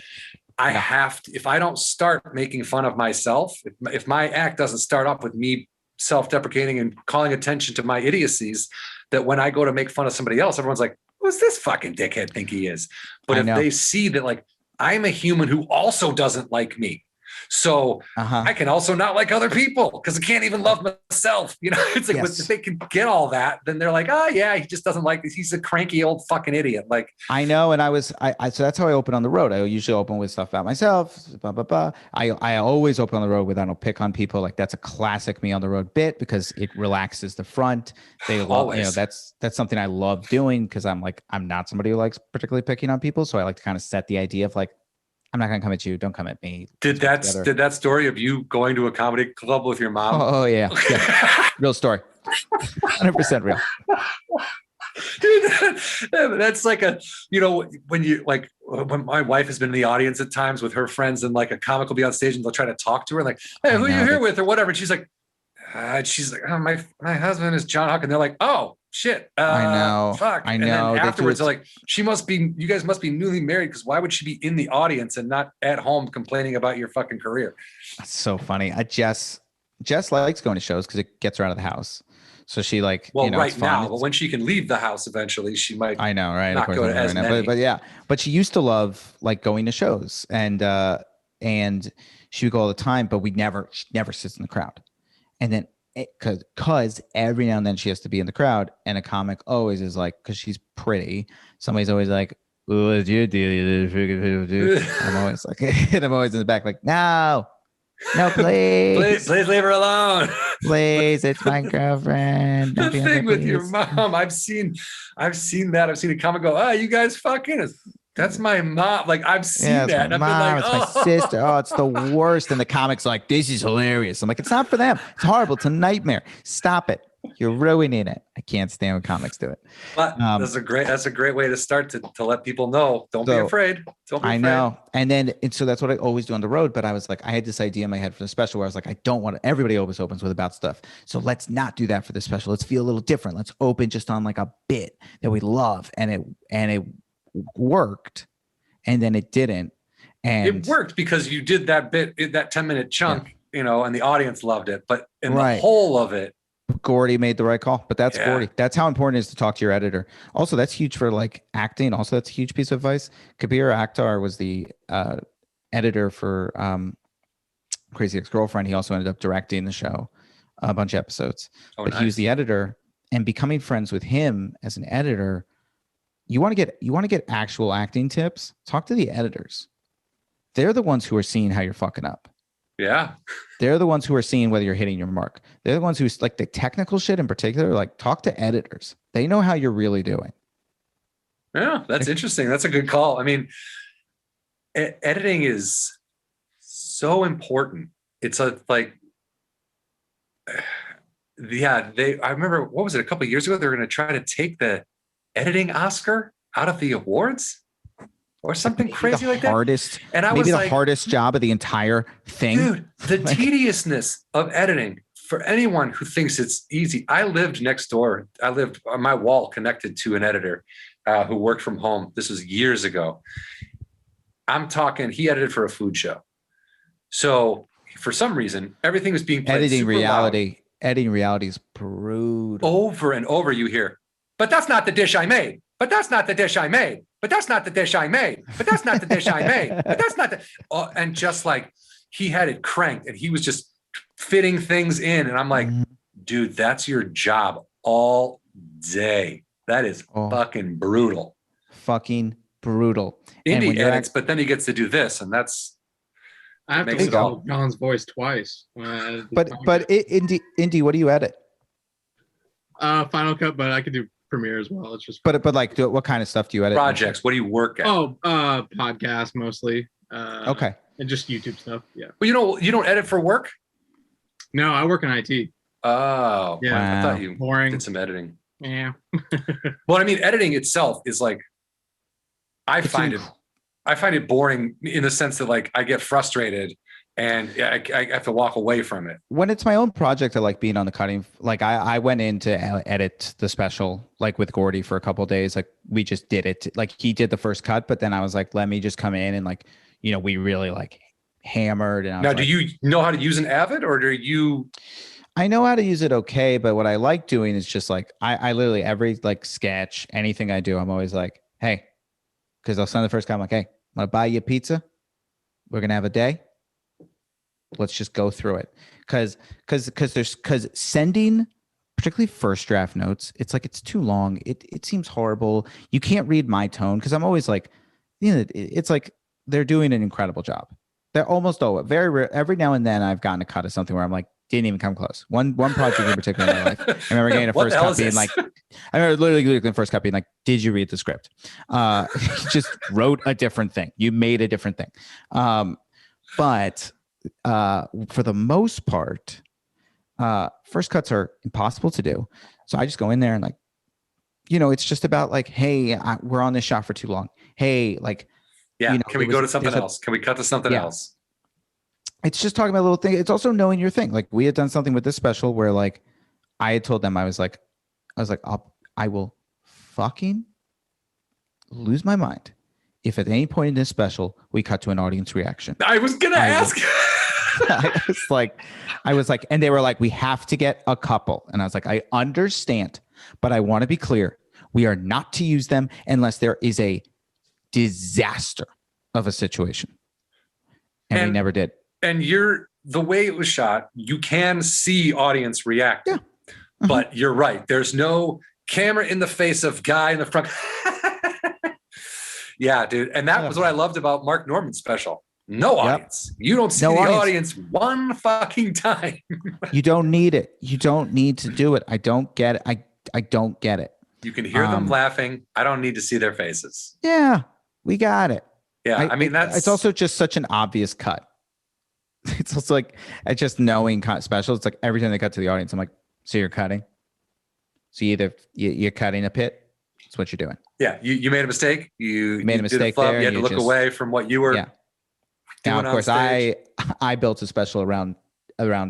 I have to. If I don't start making fun of myself, if my act doesn't start off with me self-deprecating and calling attention to my idiocies, that when I go to make fun of somebody else, everyone's like, who's this fucking dickhead think he is? But if they see that, like, I'm a human who also doesn't like me, so I can also not like other people because I can't even love myself. It's like, if they can get all that, then they're like, oh yeah, he just doesn't like this. He's a cranky old fucking idiot. Like,
I know. And so that's how I open on the road. I usually open with stuff about myself, blah, blah, blah. I always open on the road with, I don't pick on people. Like, that's a classic me on the road bit because it relaxes the front. They love, that's something I love doing because I'm not somebody who likes particularly picking on people. So I like to kind of set the idea of like, I'm not going to come at you. Don't come at me.
Did that story of you going to a comedy club with your mom?
Oh yeah. Real story. 100% real.
Dude, that's like when my wife has been in the audience at times with her friends and like a comic will be on stage and they'll try to talk to her like, hey, who are you here with or whatever. And she's like, oh, my husband is Jon Huck. And they're like, oh, shit.
I know.
Fuck.
I know.
And then afterwards, they're like, you guys must be newly married because why would she be in the audience and not at home complaining about your fucking career?
That's so funny. Jess likes going to shows because it gets her out of the house. So she right
now, but when she can leave the house eventually, she might.
I know, right?
Not go to as many.
But yeah, but she used to love like going to shows and she would go all the time, but she never sits in the crowd. And then because every now and then she has to be in the crowd, and a comic always is like, because she's pretty, somebody's always like, "What did you do?" I'm always like, and I'm always in the back like, "No, No, please.
Please leave her alone.
Please, it's my girlfriend.
The
Don't be on
thing
there,
with your
please.
mom, I've seen that. I've seen a comment go, you guys fucking. That's my mom. Like I've seen
Yeah, it's
that.
my
And I've
mom,
been like,
it's my sister. Oh, it's the worst. And the comics are like, this is hilarious. I'm like, it's not for them. It's horrible. It's a nightmare. Stop it. You're ruining it. I can't stand when comics do it.
But that's a great way to start to let people know. Don't be afraid. Don't be afraid.
I know. And so that's what I always do on the road. But I was like, I had this idea in my head for the special where I was like, I don't want to, everybody always opens with about stuff. So let's not do that for the special. Let's feel a little different. Let's open just on like a bit that we love. And it worked. And then it didn't. And
it worked because you did that bit, that 10-minute chunk, and the audience loved it. But in the whole of it,
Gordy made the right call, but that's Gordy. That's how important it is to talk to your editor. Also, that's huge for like acting. Also, that's a huge piece of advice. Kabir Akhtar was the editor for Crazy Ex-Girlfriend. He also ended up directing the show, a bunch of episodes. But nice. He was the editor, and becoming friends with him as an editor, you want to get actual acting tips. Talk to the editors. They're the ones who are seeing how you're fucking up.
Yeah.
They're the ones who are seeing whether you're hitting your mark. They're the ones who like the technical shit in particular, like talk to editors. They know how you're really doing.
Yeah, that's interesting. That's a good call. I mean, editing is so important. It's I remember, what was it? A couple of years ago, they were going to try to take the editing Oscar out of the awards. Or something crazy like that. And I was like,
hardest job of the entire thing.
Dude, the tediousness of editing for anyone who thinks it's easy. I lived next door. I lived on my wall connected to an editor who worked from home. This was years ago. I'm talking, he edited for a food show. So for some reason, everything was being played
editing
super
reality.
Loud.
Editing reality is brutal.
Over and over you hear, but that's not the dish I made. But that's not the dish I made. But that's not the dish I made. But that's not the dish I made. But that's not the. And just like he had it cranked and he was just fitting things in. And I'm like, dude, that's your job all day. That is fucking brutal.
Fucking brutal.
Indie edits, but then he gets to do this. And that's.
I have to listen to John's voice twice.
But Indie, what do you edit?
Final Cut, but I could do Premiere as well. It's just
but like what kind of stuff do you edit?
Projects. What do you work at?
Podcasts mostly.
Okay.
And just YouTube stuff. Yeah.
Well, you don't edit for work?
No, I work in IT.
Oh,
yeah.
Wow. I thought you did some editing.
Yeah.
Well, I mean, editing itself is like, I find it boring in the sense that like I get frustrated and I have to walk away from it.
When it's my own project, I like being on the cutting. Like I went in to edit the special, like with Gordy for a couple of days. Like we just did it. Like he did the first cut, but then I was like, let me just come in and like, we really like hammered. And
now, do you know how to use an Avid or do you?
I know how to use it okay, but what I like doing is just like, I literally every like sketch, anything I do, I'm always like, hey, because I'll send the first cut. I'm like, hey, I'm going to buy you a pizza. We're going to have a day. Let's just go through it. Because sending, particularly first draft notes, it's like, it's too long. It seems horrible. You can't read my tone. Cause I'm always like, it's like they're doing an incredible job. They're almost always very rare. Every now and then I've gotten a cut of something where I'm like, didn't even come close. One project in particular in my life. I remember getting a first cut being like, I remember literally the first cut being like, did you read the script? You just wrote a different thing. You made a different thing. But for the most part, first cuts are impossible to do. So I just go in there and like, it's just about like, hey, we're on this shot for too long. Hey, like,
can we go to something else? Can we cut to something else?
It's just talking about little things. It's also knowing your thing. Like we had done something with this special where like I had told them I was like, I will fucking lose my mind if at any point in this special we cut to an audience reaction.
I was gonna ask.
I was like, and they were like, we have to get a couple. And I was like, I understand, but I want to be clear. We are not to use them unless there is a disaster of a situation. And we never did.
And the way it was shot, you can see audience react.
Yeah.
But you're right. There's no camera in the face of guy in the front. Yeah, dude. And that was what I loved about Mark Norman's special. No
Yep.
audience. You don't see
No
the
audience.
audience one fucking time.
You don't need it. You don't need to do it. I don't get it. I don't get it.
You can hear them laughing. I don't need to see their faces.
Yeah, we got it.
Yeah, I mean,
it's also just such an obvious cut. It's also like, I just knowing special. It's like every time they cut to the audience, I'm like, so you're cutting. So you're cutting a pit. That's what you're doing.
Yeah, you made a mistake. You
made a mistake there.
You had to look away from what you were.
Yeah.
Doing
now, of course,
I
built a special around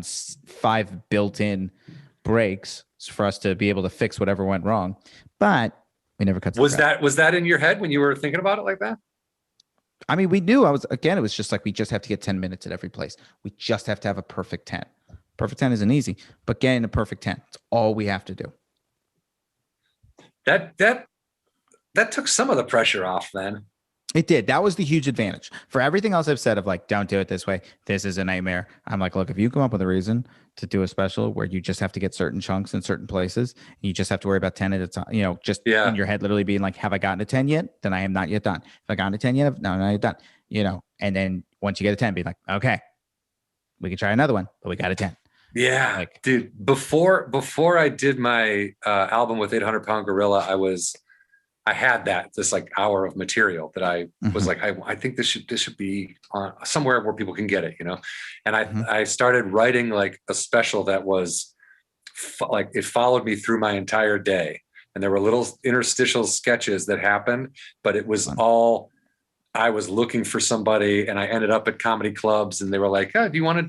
5 built-in breaks for us to be able to fix whatever went wrong, but we never cut.
Was that in your head when you were thinking about it like that?
I mean, we knew it was just like, we just have to get 10 minutes at every place. We just have to have a perfect 10. Perfect 10 isn't easy, but getting a perfect 10, it's all we have to do.
That took some of the pressure off then.
It did. That was the huge advantage. For everything else I've said of like, don't do it this way, this is a nightmare. I'm like, look, if you come up with a reason to do a special where you just have to get certain chunks in certain places, and you just have to worry about 10 at a time, just in your head literally being like, have I gotten to 10 yet? Then I am not yet done. Have I gotten to 10 yet? No, I'm not yet done. And then once you get a 10, be like, okay, we can try another one, but we got a 10.
Yeah, dude. Before I did my album with 800 Pound Gorilla, I had this like hour of material that I was like, I think this should be on somewhere where people can get it, And I started writing like a special that was like, it followed me through my entire day, and there were little interstitial sketches that happened, but it was all, I was looking for somebody, and I ended up at comedy clubs, and they were like, oh, do you want to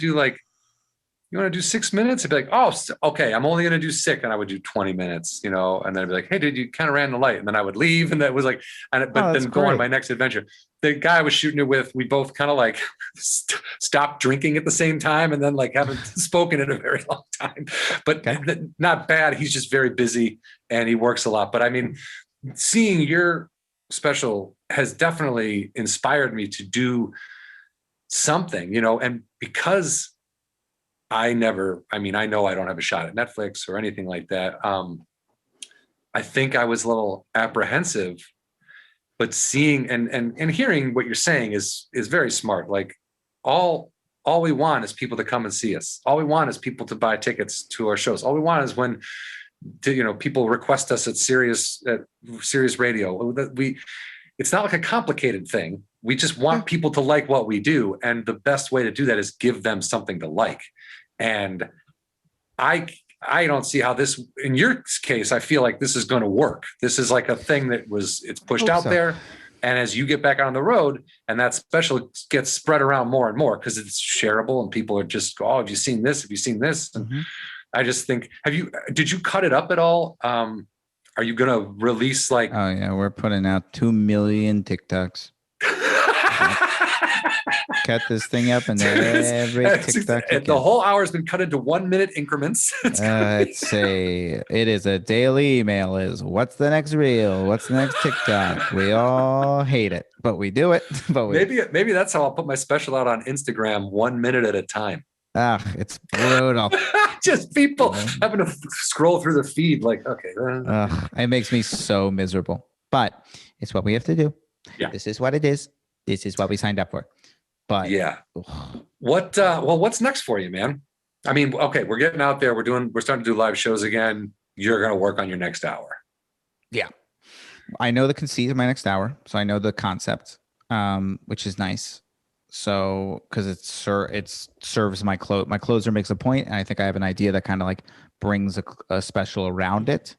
do 6 minutes? I'd be like, oh, okay, I'm only going to do 6. And I would do 20 minutes, and then I'd be like, hey, dude, you kind of ran the light. And then I would leave. And that was like, but then go on my next adventure. The guy I was shooting it with, we both kind of like stopped drinking at the same time, and then like haven't spoken in a very long time, but not bad. He's just very busy and he works a lot. But I mean, seeing your special has definitely inspired me to do something, and because I know I don't have a shot at Netflix or anything like that. I think I was a little apprehensive, but seeing and hearing what you're saying is very smart. Like all we want is people to come and see us. All we want is people to buy tickets to our shows. All we want is when people request us at Sirius Radio. It's not like a complicated thing. We just want people to like what we do. And the best way to do that is give them something to like. And I don't see how this, in your case, I feel like this is going to work. This is like a thing it's pushed out there. And as you get back on the road and that special gets spread around more and more, because it's shareable and people are just, oh, have you seen this? Have you seen this? And I just think, did you cut it up at all? Are you going to release like,
oh yeah, we're putting out 2 million TikToks. Cut this thing up, and every TikTok.
The whole hour has been cut into 1 minute increments.
It is a daily email. Is what's the next reel? What's the next TikTok? We all hate it, but we do it. But
maybe that's how I'll put my special out on Instagram, 1 minute at a time.
It's brutal.
Just people having to scroll through the feed. Like, okay,
it makes me so miserable. But it's what we have to do.
Yeah,
this is what it is. This is what we signed up for. But
yeah, what's next for you, man? I mean, okay, we're getting out there. We're starting to do live shows again. You're going to work on your next hour.
Yeah, I know the conceit of my next hour, so I know the concept, which is nice. So because it serves my closer makes a point, and I think I have an idea that kind of like brings a special around it.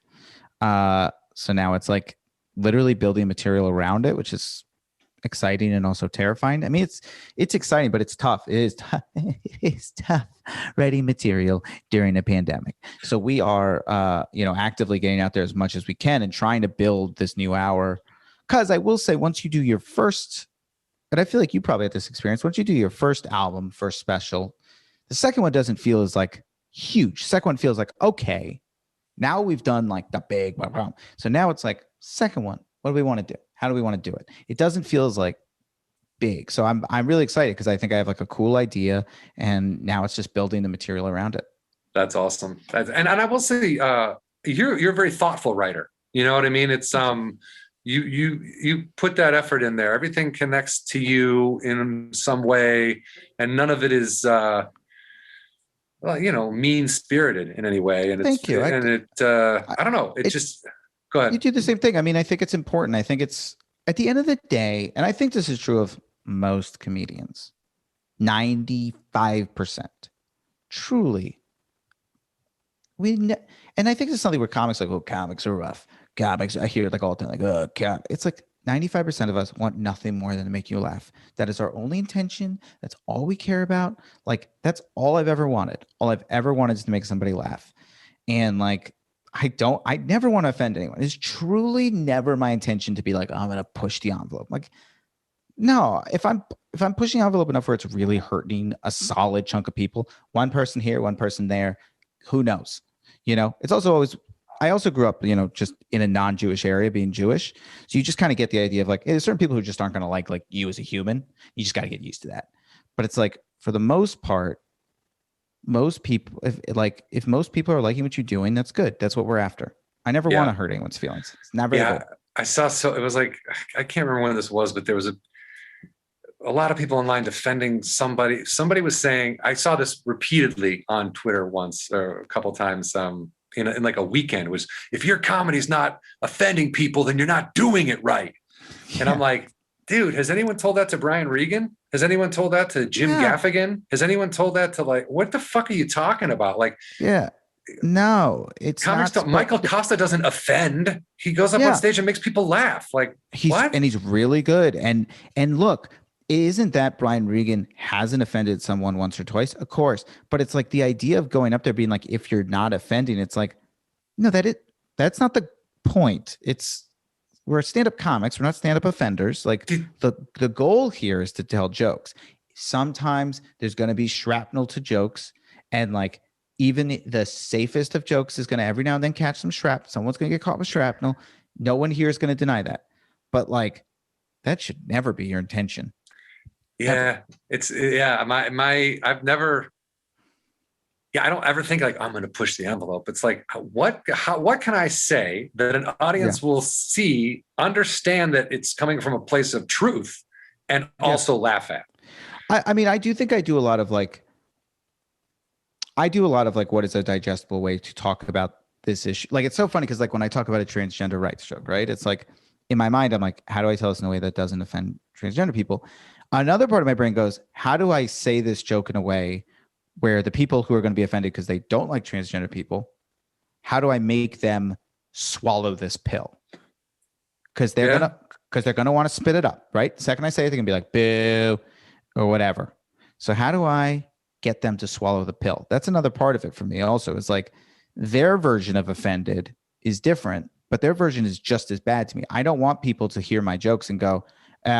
So now it's like literally building material around it, which is exciting and also terrifying. I mean, it's exciting, but it's tough. It is tough. It is tough writing material during a pandemic. So we are, actively getting out there as much as we can and trying to build this new hour. Because I will say, once you do your first, and I feel like you probably had this experience, once you do your first album, first special, the second one doesn't feel as like huge. Second one feels like, okay, now we've done like the big one. So now it's like, second one, what do we want to do? How do we want to do it? It doesn't feel as like big. So I'm really excited because I think I have like a cool idea, and now it's just building the material around it.
That's awesome. And I will say, you're a very thoughtful writer. You know what I mean? It's you put that effort in there. Everything connects to you in some way, and none of it is mean spirited in any way. And
Thank you.
I don't know. Go ahead.
You do the same thing. I mean, I think it's important. I think it's at the end of the day, and I think this is true of most comedians, 95%. Truly. And I think it's something where comics like, oh, comics are rough. Comics, I hear it like all the time, like, oh, it's like 95% of us want nothing more than to make you laugh. That is our only intention. That's all we care about. Like, that's all I've ever wanted. All I've ever wanted is to make somebody laugh. And like, I never want to offend anyone. It's truly never my intention to be like, oh, I'm going to push the envelope. Like, no, if I'm pushing the envelope enough where it's really hurting a solid chunk of people, one person here, one person there, who knows? It's also always, I also grew up, just in a non-Jewish area, being Jewish. So you just kind of get the idea of like, there's certain people who just aren't going to like you as a human. You just got to get used to that. But it's like, for the most part, most people, if most people are liking what you're doing, that's good. That's what we're after. I never want to hurt anyone's feelings. It's never.
Yeah, I saw. So it was like, I can't remember when this was, but there was a lot of people online defending somebody. Somebody was saying, I saw this repeatedly on Twitter once or a couple times. In like a weekend, was, if your comedy's not offending people, then you're not doing it right. Yeah. And I'm like, dude, has anyone told that to Brian Regan? Has anyone told that to Jim Gaffigan? Has anyone told that to, like, what the fuck are you talking about? Like,
no, it's
comics
not.
Michael Costa doesn't offend. He goes up on stage and makes people laugh. Like, what?
And he's really good. And look, isn't that Brian Regan hasn't offended someone once or twice? Of course. But it's like the idea of going up there being like, if you're not offending, it's like, no, that's not the point. We're stand-up comics. We're not stand-up offenders. Like, the goal here is to tell jokes. Sometimes there's going to be shrapnel to jokes, and like, even the safest of jokes is going to every now and then catch some shrapnel. Someone's going to get caught with shrapnel. No one here is going to deny that. But like, that should never be your intention.
Yeah, I've never. Yeah, I don't ever think like, I'm going to push the envelope. It's like, what can I say that an audience will see, understand that it's coming from a place of truth, and also laugh at?
I mean, I do a lot of like, what is a digestible way to talk about this issue? Like, it's so funny because like when I talk about a transgender rights joke, right? It's like, in my mind, I'm like, how do I tell this in a way that doesn't offend transgender people? Another part of my brain goes, how do I say this joke in a way where the people who are going to be offended because they don't like transgender people, how do I make them swallow this pill? Because they're gonna want to spit it up, right? The second I say it, they're gonna be like, boo, or whatever. So how do I get them to swallow the pill? That's another part of it for me also. It's like, their version of offended is different, but their version is just as bad to me. I don't want people to hear my jokes and go,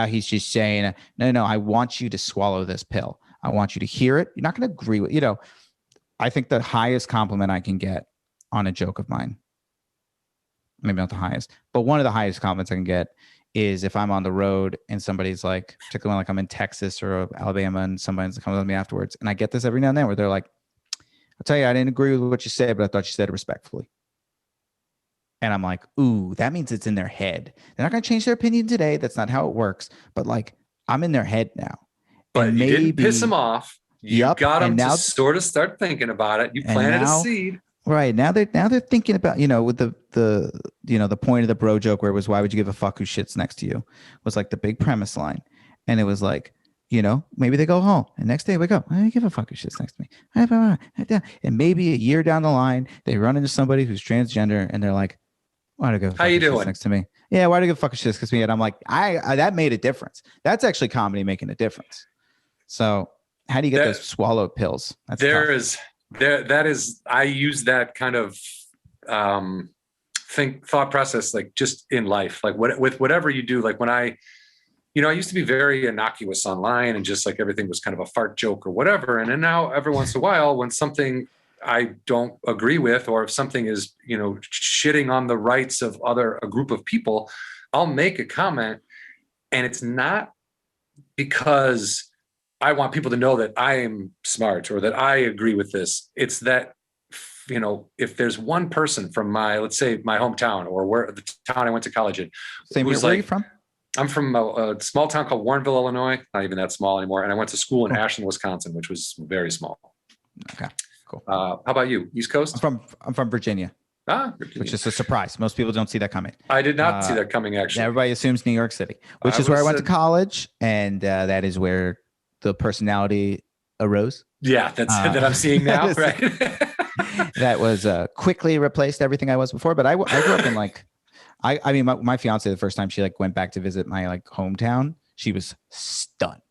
he's just saying, no, I want you to swallow this pill. I want you to hear it. You're not going to agree with, I think the highest compliment I can get on a joke of mine, maybe not the highest, but one of the highest compliments I can get is if I'm on the road and somebody's like, particularly when like I'm in Texas or Alabama and somebody's coming with me afterwards. And I get this every now and then where they're like, I'll tell you, I didn't agree with what you said, but I thought you said it respectfully. And I'm like, ooh, that means it's in their head. They're not going to change their opinion today. That's not how it works. But like, I'm in their head now.
But you didn't piss them off. You got them to sort of start thinking about it. You planted a seed.
Right. Now they're thinking about, with the point of the bro joke where it was, why would you give a fuck who shits next to you, was like the big premise line. And it was like, maybe they go home and next day we go, I don't give a fuck who shits next to me. And maybe a year down the line, they run into somebody who's transgender and they're like, why do you give a fuck who shits next to me? Yeah. Why do you give a fuck who shits next to me? And I'm like, I that made a difference. That's actually comedy making a difference. So how do you get those swallowed pills? That's
I use that kind of thought process, like just in life, like with whatever you do. Like when I used to be very innocuous online and just like everything was kind of a fart joke or whatever. And then now every once in a while, when something I don't agree with, or if something is, shitting on the rights of a group of people, I'll make a comment. And it's not because I want people to know that I am smart or that I agree with this. It's that if there's one person from let's say my hometown or where the town I went to college in,
Same here. Where are you from?
I'm from a small town called Warrenville, Illinois. Not even that small anymore. And I went to school in Ashland, Wisconsin, which was very small.
Okay, cool.
How about you? East Coast?
I'm from Virginia.
Virginia.
Which is a surprise. Most people don't see that coming.
I did not see that coming, actually.
Everybody assumes New York City, which is where I went to college, and that is where the personality arose.
Yeah, that I'm seeing now, right?
That was quickly replaced everything I was before. But I grew up in I mean, my fiance, the first time she went back to visit my hometown, she was stunned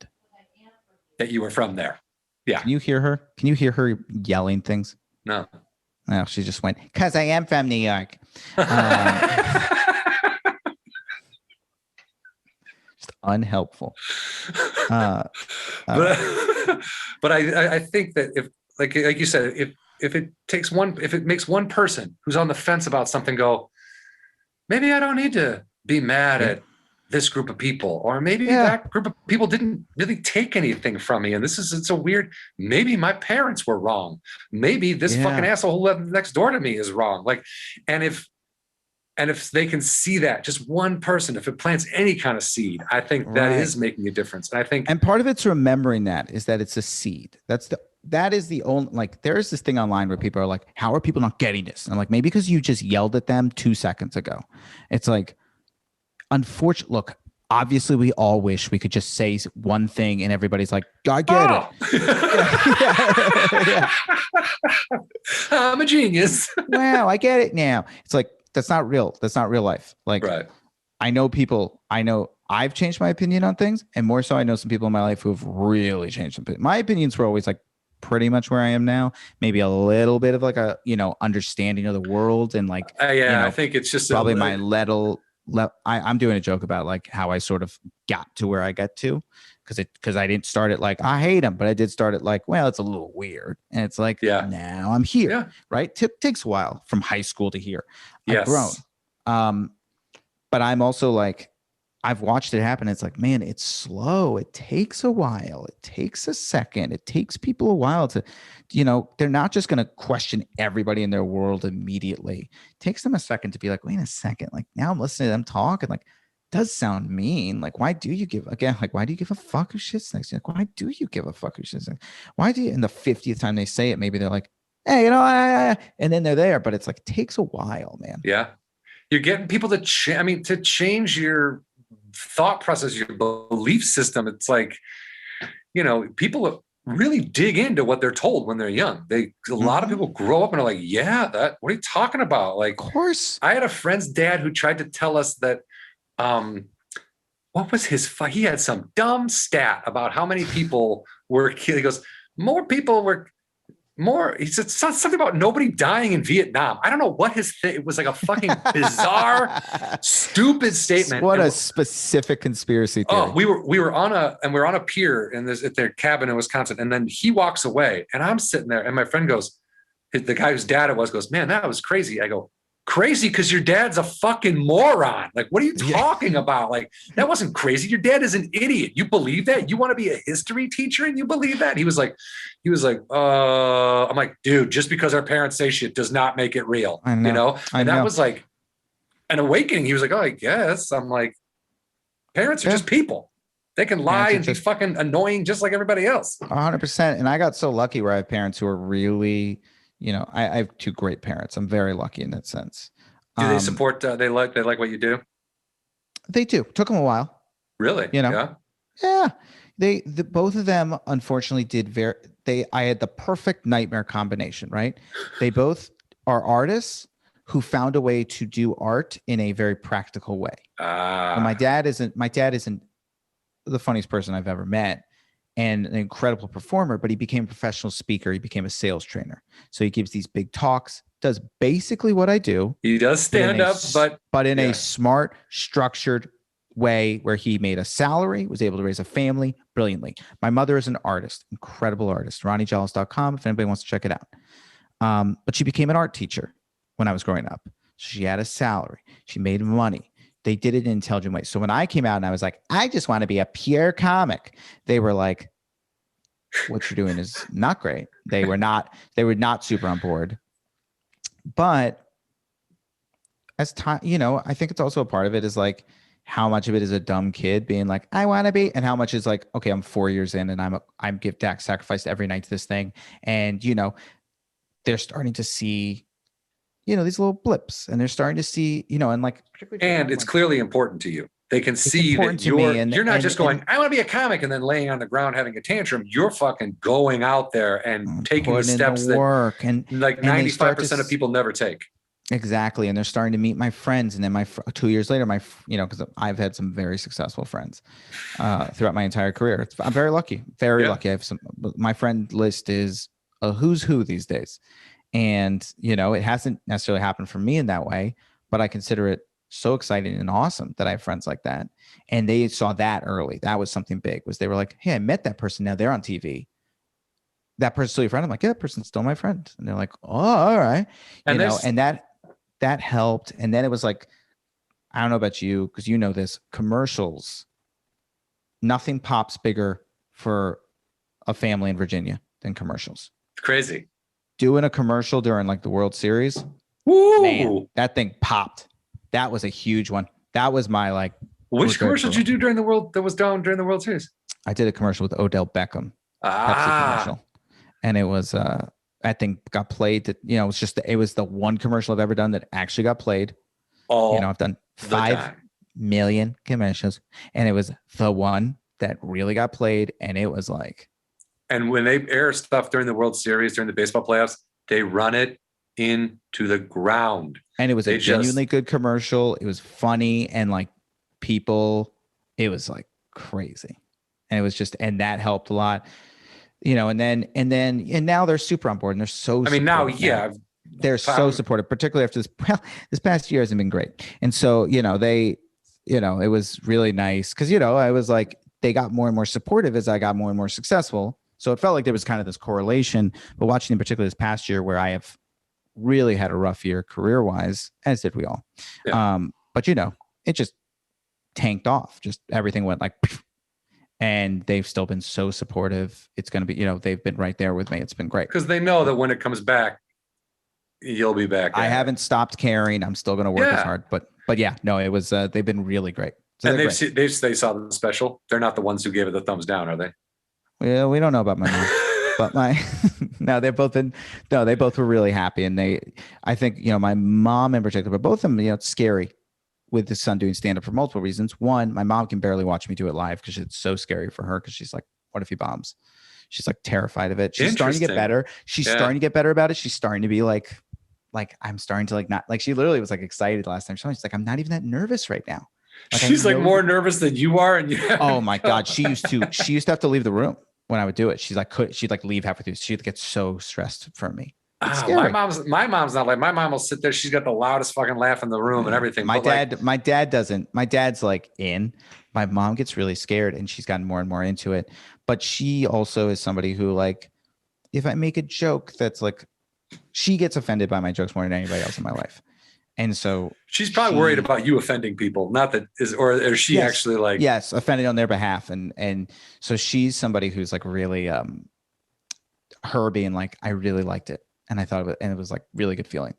that you were from there. Yeah.
Can you hear her? Can you hear her yelling things?
No.
No, she just went, because I am from New York. Just unhelpful.
But I think that if, like you said, if it makes one person who's on the fence about something go, maybe I don't need to be mad at this group of people, or maybe that group of people didn't really take anything from me. And it's a weird, maybe my parents were wrong. Maybe this fucking asshole who lived next door to me is wrong. And if they can see that, just one person, if it plants any kind of seed, I think that is making a difference. And
part of it's remembering that it's a seed. That is the only, there is this thing online where people are like, how are people not getting this? And I'm like, maybe because you just yelled at them 2 seconds ago. It's unfortunately, look, obviously we all wish we could just say one thing and everybody's like, I get it.
I'm a genius.
Wow, I get it now. It's that's not real. That's not real life.
Right.
I know I've changed my opinion on things, and more so I know some people in my life who have really changed some. My opinions were always pretty much where I am now, maybe a little bit of a understanding of the world and
I think it's just
probably my little I'm doing a joke about how I sort of got to where I got to because I didn't start it I hate him, but I did start it well, it's a little weird, and it's now I'm here, right? Takes a while from high school to here. I've grown, but I'm also I've watched it happen. It's man, it's slow. It takes a while. It takes a second. It takes people a while to, they're not just going to question everybody in their world immediately. It takes them a second to be wait a second. Now I'm listening to them talk and does sound mean. Why do you give a fuck who shits next to you? Why do you give a fuck who shits next? Why do you, in the 50th time they say it, maybe they're hey, and then they're there, but it's it takes a while, man.
Yeah. You're getting people to change your thought process, your belief system. It's people really dig into what they're told when they're young. A lot of people grow up and are what are you talking about?
Of course.
I had a friend's dad who tried to tell us that, what was he had some dumb stat about how many people were killed. He goes, he said something about nobody dying in Vietnam. I don't know what it was a fucking bizarre, stupid statement.
What a specific conspiracy theory.
Oh, we were on a pier at their cabin in Wisconsin, and then he walks away, and I'm sitting there, and my friend goes, the guy whose dad it was goes, man, that was crazy. I go, crazy because your dad's a fucking moron. What are you talking about? That wasn't crazy. Your dad is an idiot. You believe that? You want to be a history teacher and you believe that? He was like, I'm like, dude, just because our parents say shit does not make it real.
I know.
That was an awakening. He was like, oh, I guess. I'm like, parents are just people. They can lie and be fucking annoying just like everybody else.
100%. And I got so lucky where I have parents who are really, I have two great parents. I'm very lucky in that sense.
Do they support? They like what you do?
They do. Took them a while.
Really?
Yeah. Both of them unfortunately did I had the perfect nightmare combination, right? They both are artists who found a way to do art in a very practical way. My dad isn't the funniest person I've ever met and an incredible performer, but he became a professional speaker. He became a sales trainer. So he gives these big talks, does basically what I do.
He does stand up,
but in a smart, structured way where he made a salary, was able to raise a family brilliantly. My mother is an artist, incredible artist, DannyJolles.com if anybody wants to check it out. But she became an art teacher when I was growing up. So she had a salary. She made money. They did it in an intelligent way. So when I came out and I was like, I just want to be a pure comic, they were like, what you're doing is not great. They were not super on board. but as time, I think it's also a part of it is like how much of it is a dumb kid being like, I want to be, and how much is like, okay, I'm 4 years in and I'm give sacrificed every night to this thing. And, they're starting to see, these little blips, and they're starting to see, and like,
and it's clearly important to you. They can see
important
that
to me, and
you're not just going,
and
I want to be a comic and then laying on the ground having a tantrum. You're fucking going out there and taking the
putting in
steps
the
that
work, and
like
and they start
95% of people never take.
Exactly. And they're starting to meet my friends. And then 2 years later, because I've had some very successful friends throughout my entire career. I'm very lucky, very lucky. I have my friend list is a who's who these days. And, it hasn't necessarily happened for me in that way, but I consider it so exciting and awesome that I have friends like that. And they saw that early. That was something big, was they were like, hey, I met that person. Now they're on TV. That person's still your friend. I'm like, yeah, that person's still my friend. And they're like, oh, all right. And that helped. And then it was like, I don't know about you, because this, commercials, nothing pops bigger for a family in Virginia than commercials.
It's crazy.
Doing a commercial during like the World Series,
woo,
man, that thing popped. That was a huge one. That was my like.
Which commercial did you do during the World Series?
I did a commercial with Odell Beckham. Pepsi commercial. And it was I think got played. It was the one commercial I've ever done that actually got played. I've done 5 million commercials, and it was the one that really got played. And it was like,
and when they air stuff during the World Series, during the baseball playoffs, they run it into the ground.
And it was a genuinely good commercial. It was funny, and like people, it was like crazy. And it was and that helped a lot. And now they're super on board, and they're so.
I mean,
they're so supportive, particularly after this. Well, this past year hasn't been great, and so it was really nice because I was like, they got more and more supportive as I got more and more successful. So it felt like there was kind of this correlation. But watching in particular this past year, where I have really had a rough year career wise, as did we all. Yeah. But it just tanked off. Just everything went like. And they've still been so supportive. It's going to be, they've been right there with me. It's been great.
Because they know that when it comes back, you'll be back.
I haven't stopped caring. I'm still going to work as hard. But yeah, no, it was, they've been really great. So
and they saw the special. They're not the ones who gave it the thumbs down, are they?
Well, we don't know about my mom. But no, they both were really happy. And I think, my mom in particular, but both of them, it's scary with the son doing stand-up for multiple reasons. One, my mom can barely watch me do it live because it's so scary for her, because she's like, what if he bombs? She's like terrified of it. She's starting to get better. She's starting to get better about it. She's starting to be like I'm starting to like, not like, she literally was like excited last time. She's like, I'm not even that nervous right now. Like,
she's like more nervous than you are. And
oh my God. She used to have to leave the room when I would do it. She'd like leave halfway through. She'd get so stressed from me.
My mom's not like, my mom will sit there. She's got the loudest fucking laugh in the room and everything.
My dad doesn't. My dad's like in. My mom gets really scared, and she's gotten more and more into it. But she also is somebody who, like, if I make a joke that's like, she gets offended by my jokes more than anybody else in my life. And so
she's probably worried about you offending people. Not that is she actually like,
yes, offended on their behalf. And so she's somebody who's like really, her being like, I really liked it. And I thought of it, and it was like really good feeling.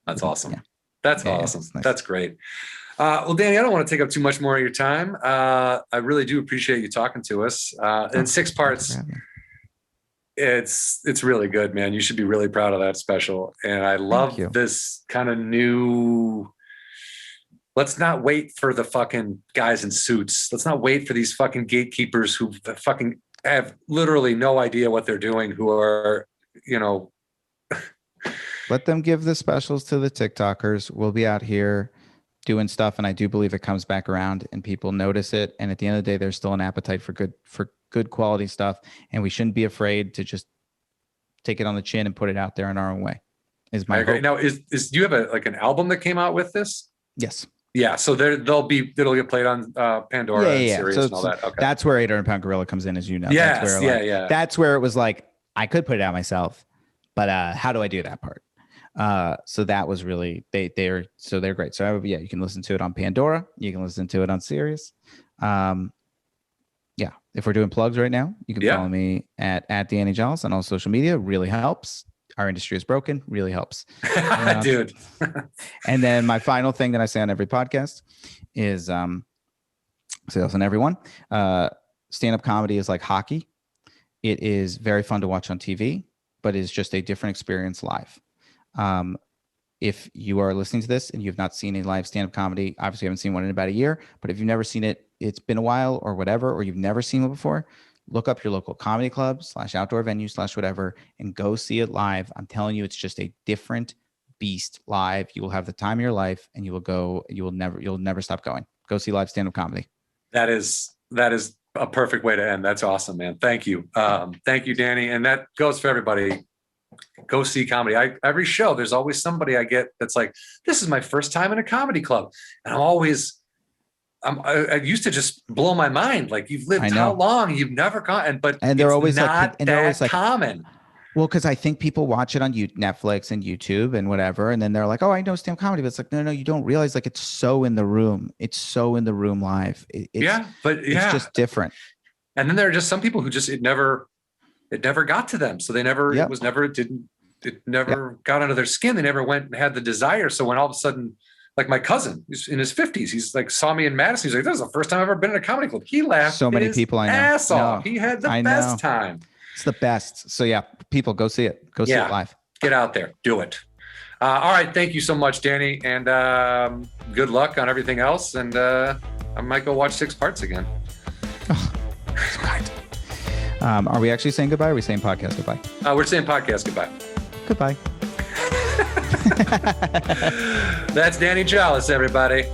That's awesome. Yeah. That's awesome. Nice. That's great. Well, Danny, I don't want to take up too much more of your time. I really do appreciate you talking to us. In 6 parts, it's really good, man. You should be really proud of that special. And I love this kind of new. Let's not wait for the fucking guys in suits. Let's not wait for these fucking gatekeepers who fucking have literally no idea what they're doing, who are,
let them give the specials to the TikTokers. We'll be out here doing stuff, and I do believe it comes back around and people notice it. And at the end of the day, there's still an appetite for good quality stuff, and we shouldn't be afraid to just take it on the chin and put it out there in our own way. Is my hope.
Now, do you have an album that came out with this?
Yes.
Yeah, so it'll get played on Pandora and Sirius and all that. Okay.
That's where 800 Pound Gorilla comes in, as you know.
Yes,
That's where it was like, I could put it out myself, but how do I do that part? So that was really they're great. So you can listen to it on Pandora. You can listen to it on Sirius. If we're doing plugs right now, you can follow me at Danny Jolles on all social media. Really helps. our industry is broken, really helps.
Dude.
And then my final thing that I say on every podcast is, say this on everyone, stand-up comedy is like hockey. It is very fun to watch on TV, but it's just a different experience live. If you are listening to this and you've not seen a live stand-up comedy, obviously you haven't seen one in about a year, but if you've never seen it, it's been a while or whatever, or you've never seen it before, look up your local comedy club / outdoor venue / whatever, and go see it live. I'm telling you, it's just a different beast live. You will have the time of your life, and you'll never stop going. Go see live stand-up comedy.
That is a perfect way to end. That's awesome, man. Thank you. Thank you, Danny. And that goes for everybody. Go see comedy. Every show, there's always somebody I get that's like, this is my first time in a comedy club. And I used to just blow my mind. Like, you've lived how long? You've never gone. And
they're always
not
and they're always like
common.
Well, because I think people watch it on Netflix and YouTube and whatever, and then they're like, "Oh, I know stand-up comedy," but it's like, no, you don't realize, like, it's so in the room. It's so in the room live. It's just different.
And then there are just some people who just it never got to them, so they never it never got under their skin. They never went and had the desire. So when all of a sudden, like my cousin, who's in his 50s, he's like, saw me in Madison. He's like, "This is the first time I've ever been in a comedy club." He laughed.
So many people I know.
Ass off. He had the best time.
It's the best. So yeah, people, go see it. Go see it live.
Get out there. Do it. All right. Thank you so much, Danny. And good luck on everything else. And I might go watch 6 Parts again.
Oh, that's right. Are we actually saying goodbye? Or are we saying podcast goodbye?
We're saying podcast goodbye.
Goodbye.
That's Danny Jolles, everybody.